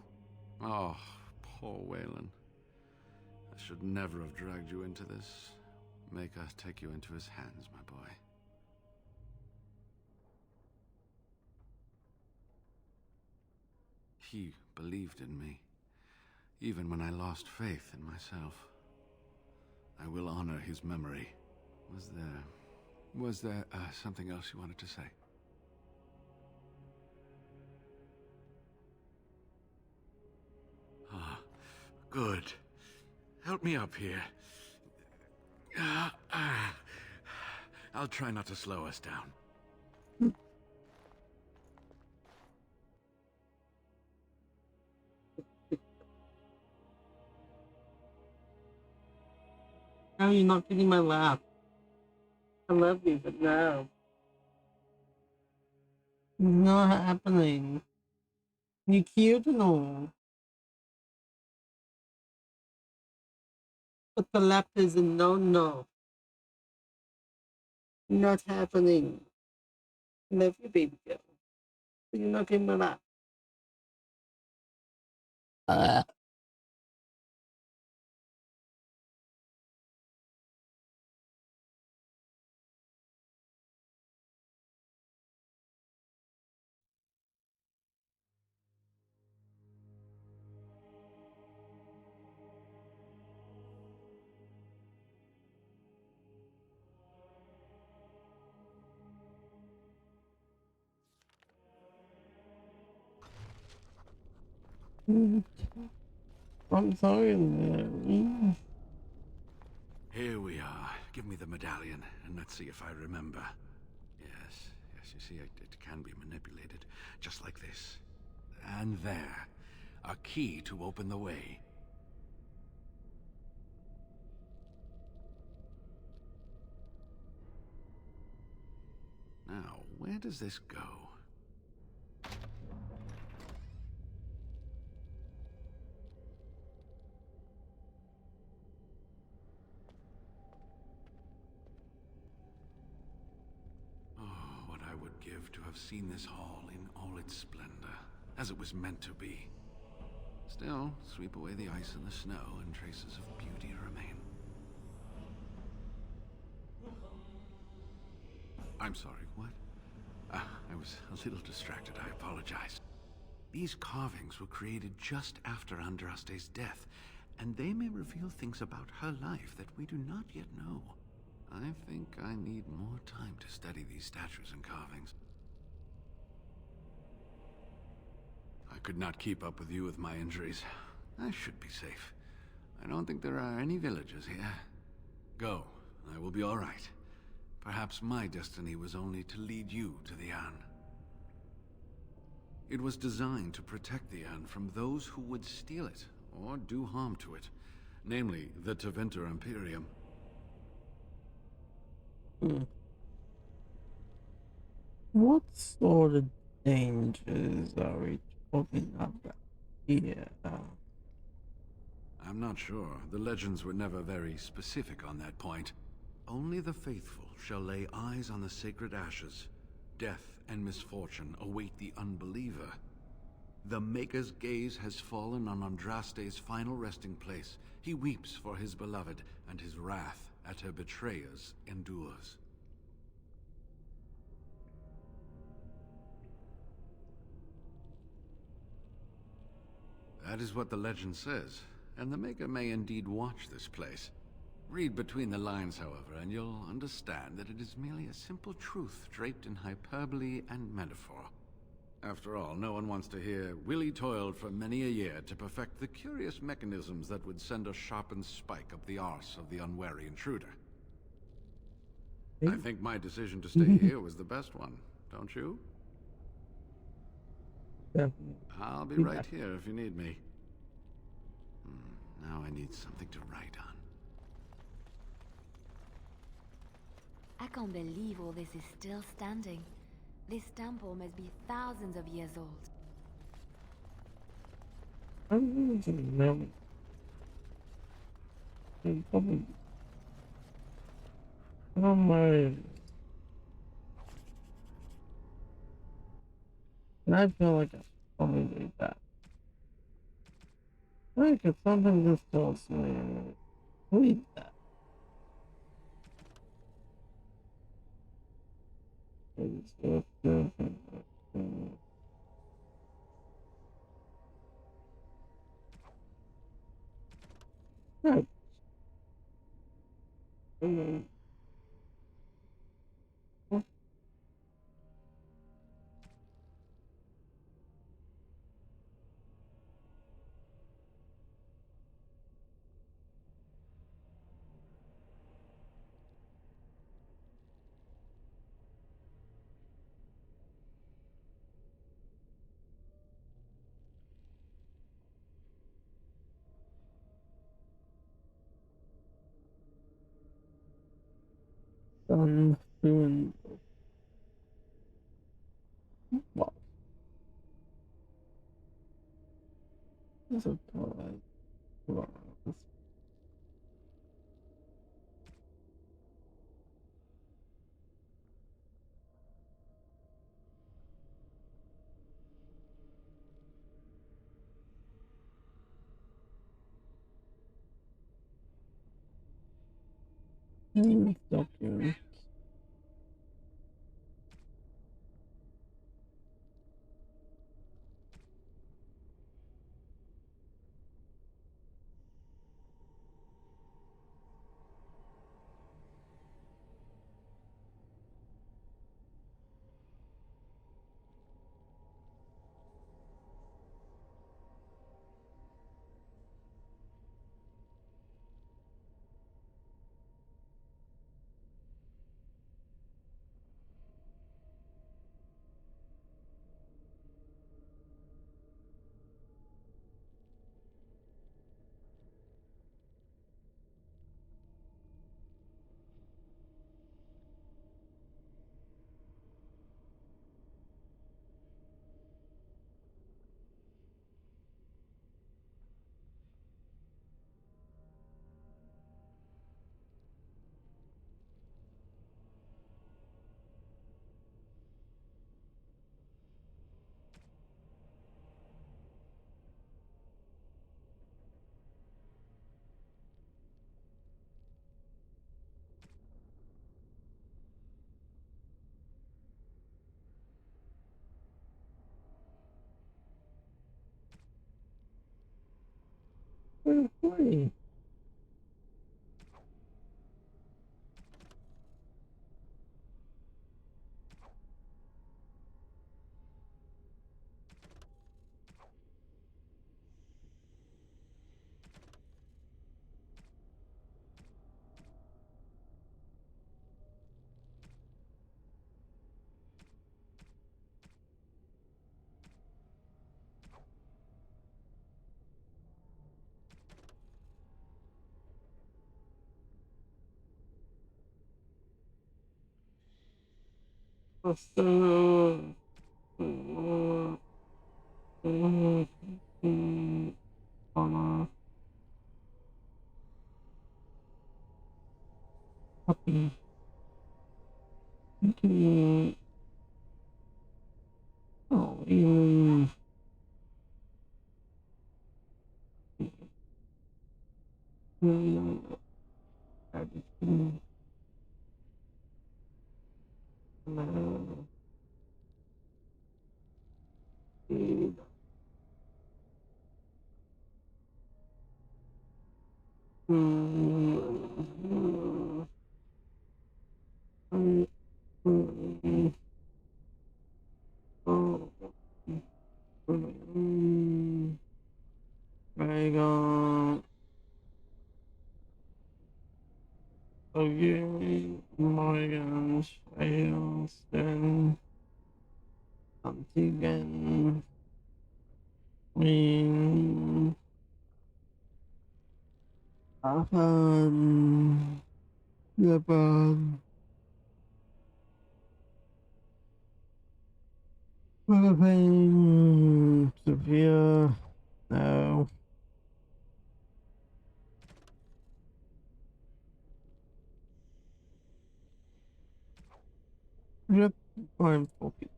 Oh, poor Waylon. I should never have dragged you into this. Make us take you into his hands, my boy. He believed in me, even when I lost faith in myself. I will honor his memory. Was there something else you wanted to say? Ah, good. Help me up here. I'll try not to slow us down. How are you not getting my laugh? I love you, but no. Not happening. You cute and all. But the lap is a no. Not happening. Love you, baby girl. But you're not getting my lap. I'm sorry, Larry. Here we are. Give me the medallion, and let's see if I remember. Yes, you see, it can be manipulated, just like this. And there. A key to open the way. Now, where does this go? To have seen this hall in all its splendor, as it was meant to be. Still, sweep away the ice and the snow, and traces of beauty remain. I'm sorry, what? I was a little distracted, I apologize. These carvings were created just after Andraste's death, and they may reveal things about her life that we do not yet know. I think I need more time to study these statues and carvings. I could not keep up with you with my injuries. I should be safe. I don't think there are any villagers here. Go. I will be all right. Perhaps my destiny was only to lead you to the Anne. It was designed to protect the Anne from those who would steal it or do harm to it, namely the Tevinter Imperium. What sort of dangers are we talking about here? I'm not sure. The legends were never very specific on that point. Only the faithful shall lay eyes on the sacred ashes. Death and misfortune await the unbeliever. The Maker's gaze has fallen on Andraste's final resting place. He weeps for his beloved, and his wrath at her betrayers endures. That is what the legend says, and the Maker may indeed watch this place. Read between the lines, however, and you'll understand that it is merely a simple truth draped in hyperbole and metaphor. After all, no one wants to hear Willie toiled for many a year to perfect the curious mechanisms that would send a sharpened spike up the arse of the unwary intruder. I think my decision to stay here was the best one, don't you? I'll be right here if you need me. Now I need something to write on. I can't believe all this is still standing. This temple must be thousands of years old. Oh my. And I feel like I should probably read that. Like if something just tells me, read that. Right. Doing well. This is totally wrong. Document. Wait. Copy. Oh, you. Kingston, Antigan, Queen, Aachen, Japan, Philippines, Sevilla, no. Yep, I'm focused.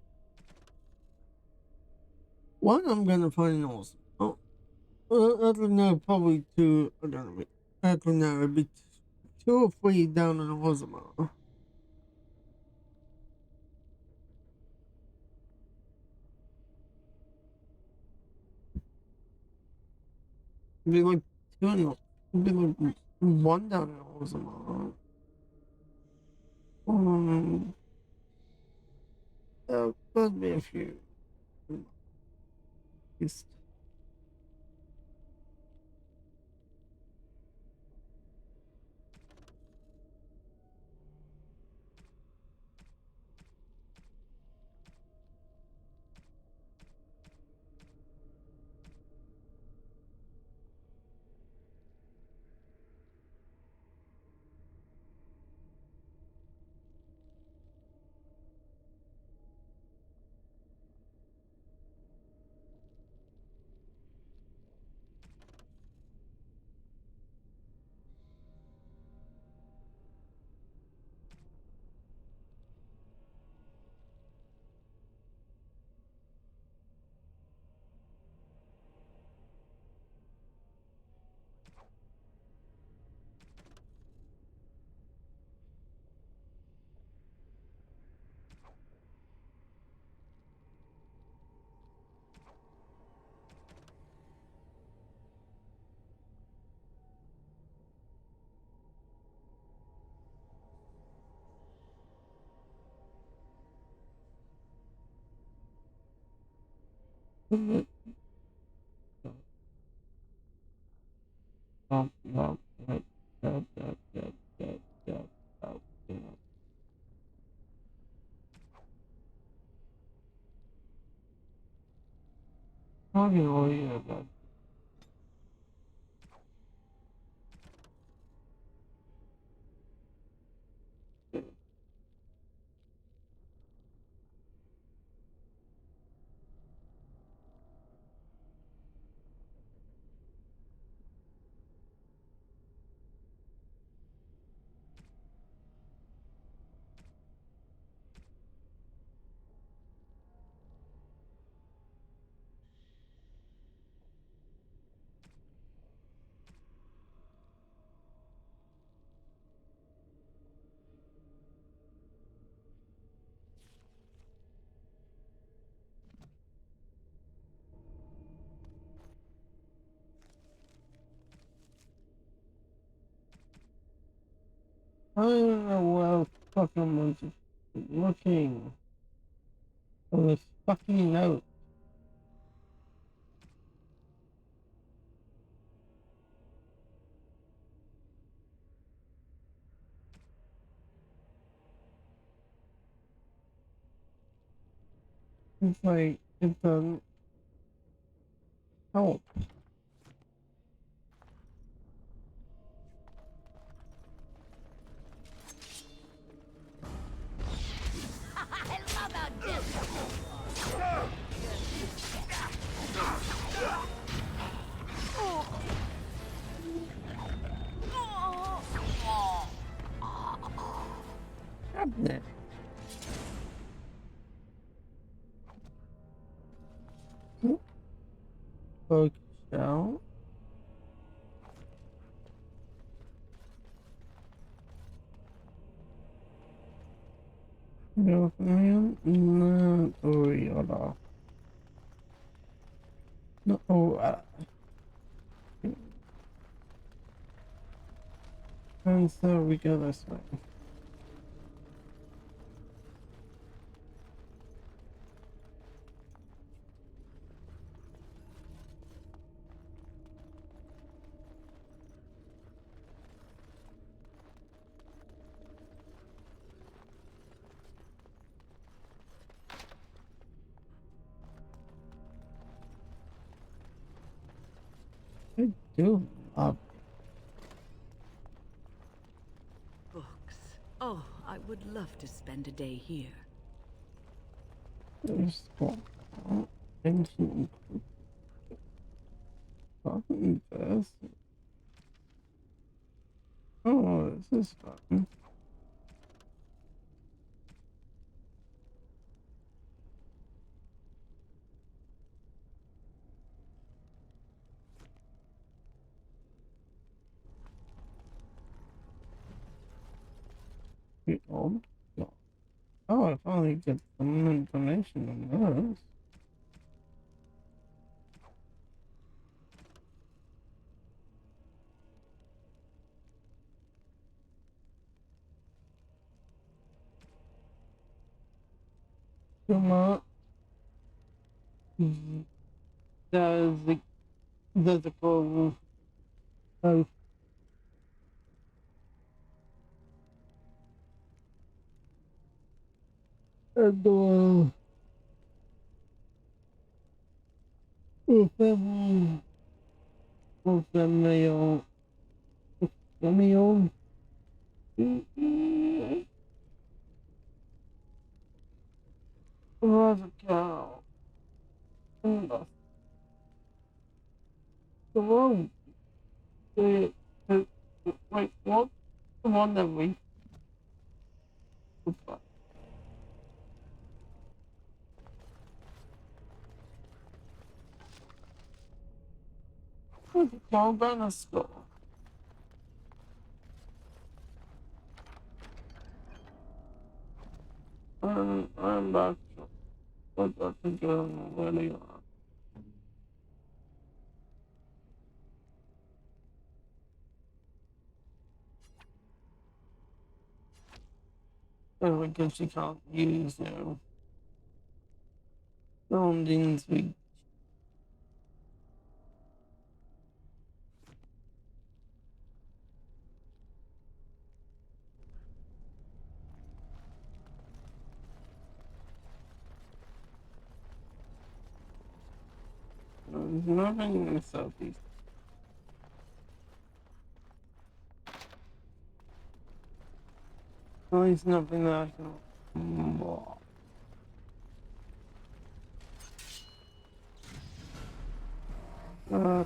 One I'm gonna find also. Oh, actually no, probably two. I don't know. Actually no, it'd be 2 or 3 down in Ozama. It'd be like 2 and it'd be like 1 down in Ozama. There could be a few. Just talking all year about I don't know where fucking was looking for this fucking note. It's like, it doesn't help. I love how different. Cabinet. Bookshelf. No, no, Toyota. No, and so we go this way. do. Books. Oh, I would love to spend a day here. There's ancient talking fast. Oh, this is fun. Old? No. Oh, I finally get some information on those. Come on. There's a call. Oh. And Female. Was a cow. The one. Wait, what? The one that we. What's a cow dinosaur? I'm back. But I think I'm really on. Oh, I guess you can't use surroundings. We there's nothing in the southeast. At least nothing that I can. Oh,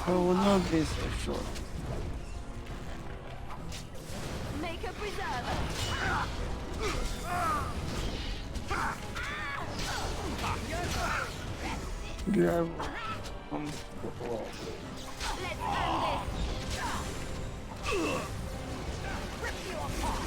will not be so short. Make a preserve. Yeah. Let's end this. Rip you apart.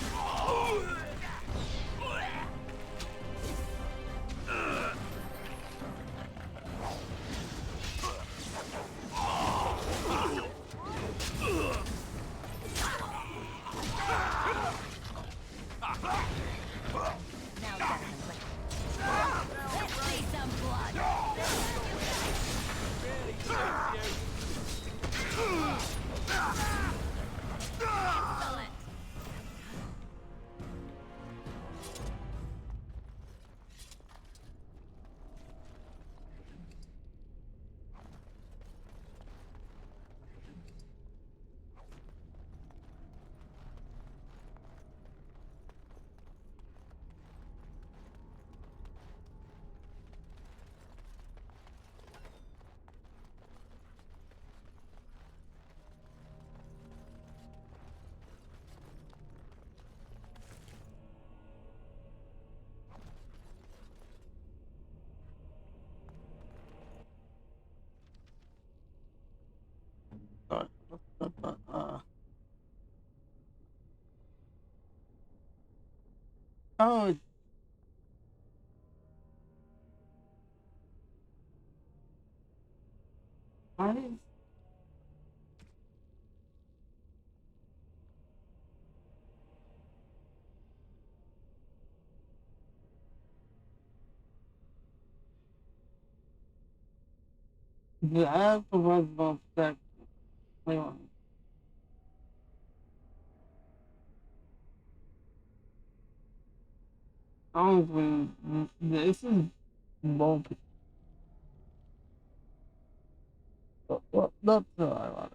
Oh, I the app was about that. Honestly, this is bulky. But that's ironic.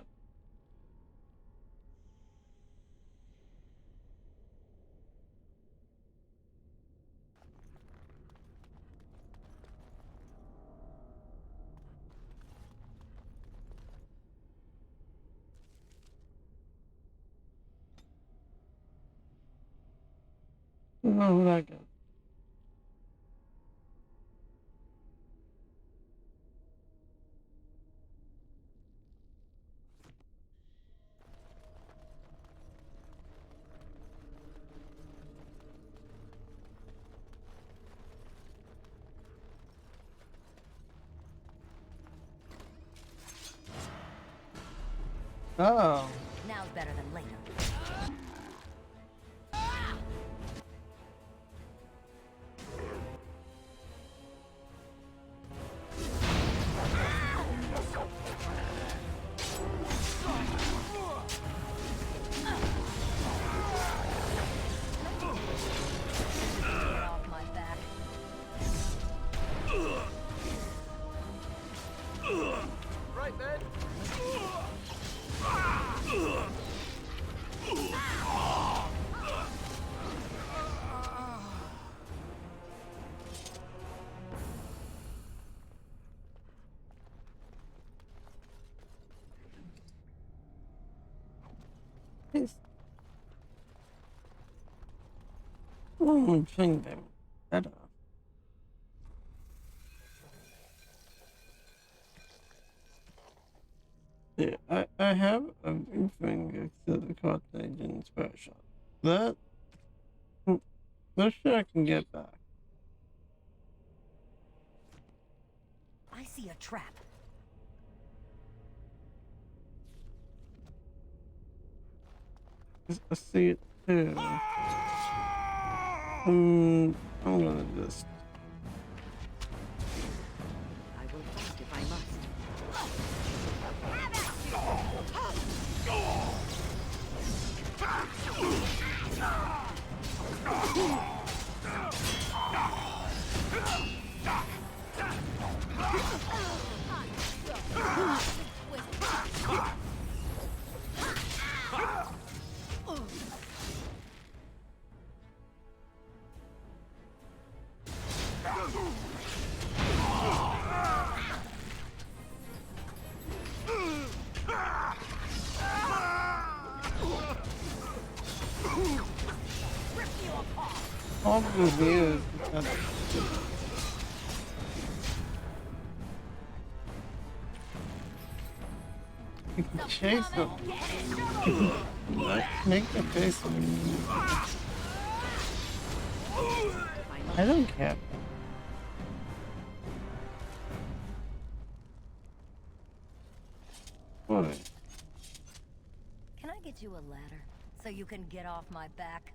No, that good. Oh. Now's better than later. Right, man. I'm trying them better. Yeah, I have a big finger to the Carthage inspection. That sure I can get back. I see a trap. I see it too. I'm gonna just. I will fight if I must. All the reviews. You can chase them. Make the face move. I don't care. What? Can I get you a ladder so you can get off my back?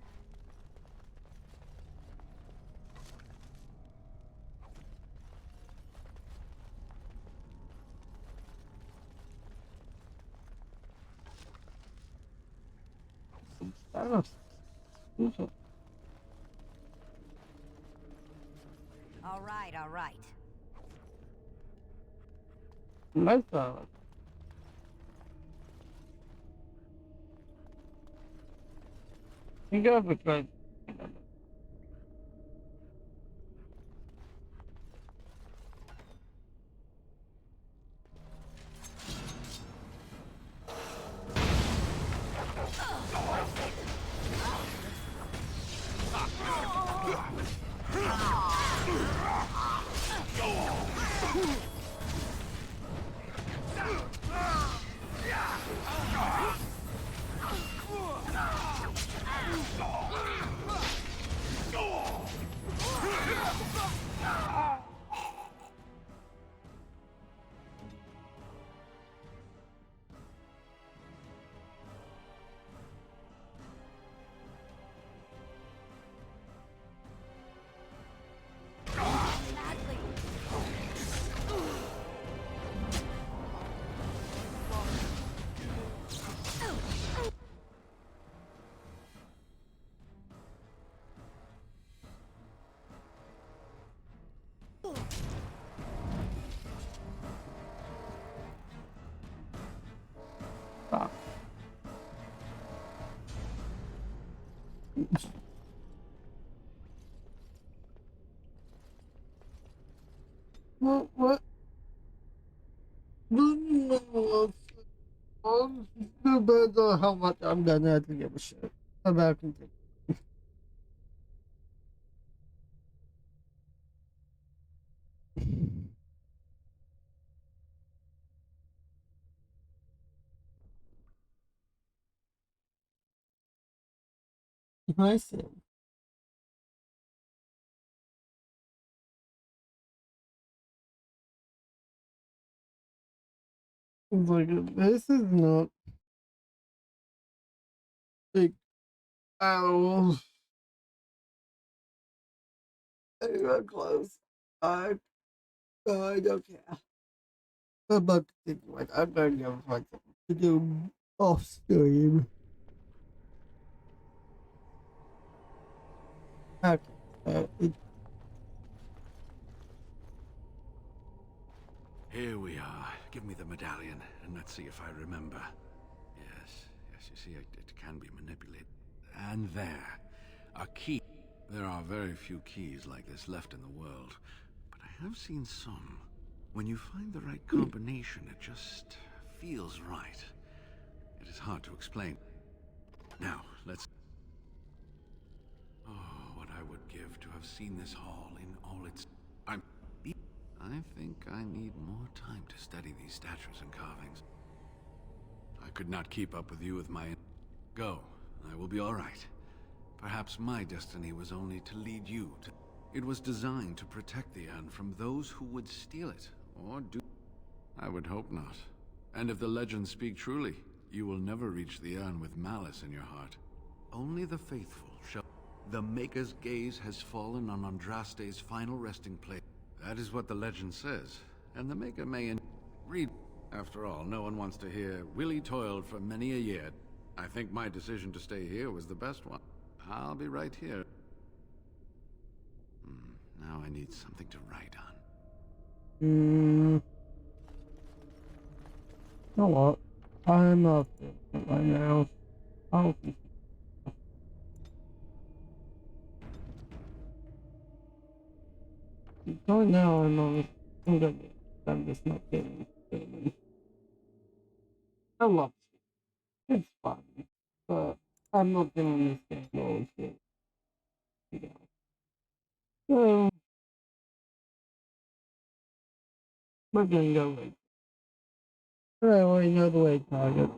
All right. My thought. You go for try. No matter how much I'm gonna have to give a shit about continuing. I see. It's like, this is not like owls. Anywhere close. I don't care. I'm not continuing. I'm gonna go find something to do off stream. Okay. Here we are. Give me the medallion, and let's see if I remember. Yes, you see, it can be manipulated. And there, a key. There are very few keys like this left in the world, but I have seen some. When you find the right combination, it just feels right. It is hard to explain. Now, let's... Oh, what I would give to have seen this hall in all its... I think I need more time to study these statues and carvings. I could not keep up with you with my... Go. I will be all right. Perhaps my destiny was only to lead you to... It was designed to protect the urn from those who would steal it, or do... I would hope not. And if the legends speak truly, you will never reach the urn with malice in your heart. Only the faithful shall... The Maker's gaze has fallen on Andraste's final resting place. That is what the legend says, and the Maker may read. After all, no one wants to hear, Willie toiled for many a year. I think my decision to stay here was the best one. I'll be right here. Now I need something to write on. You know what? I'm up right now. I'll be... Right now, I'm just not getting it. I love it. It's fun, but I'm not doing this game all shit. So, we're gonna go with. I already know the way target.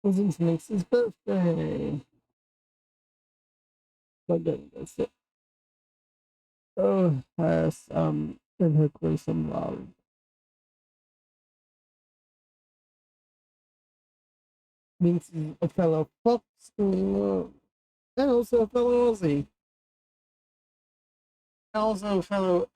It was Nix's birthday. But then that's it. Oh, has in her gruesome love. Means a fellow Fox and also a fellow Aussie. Also a fellow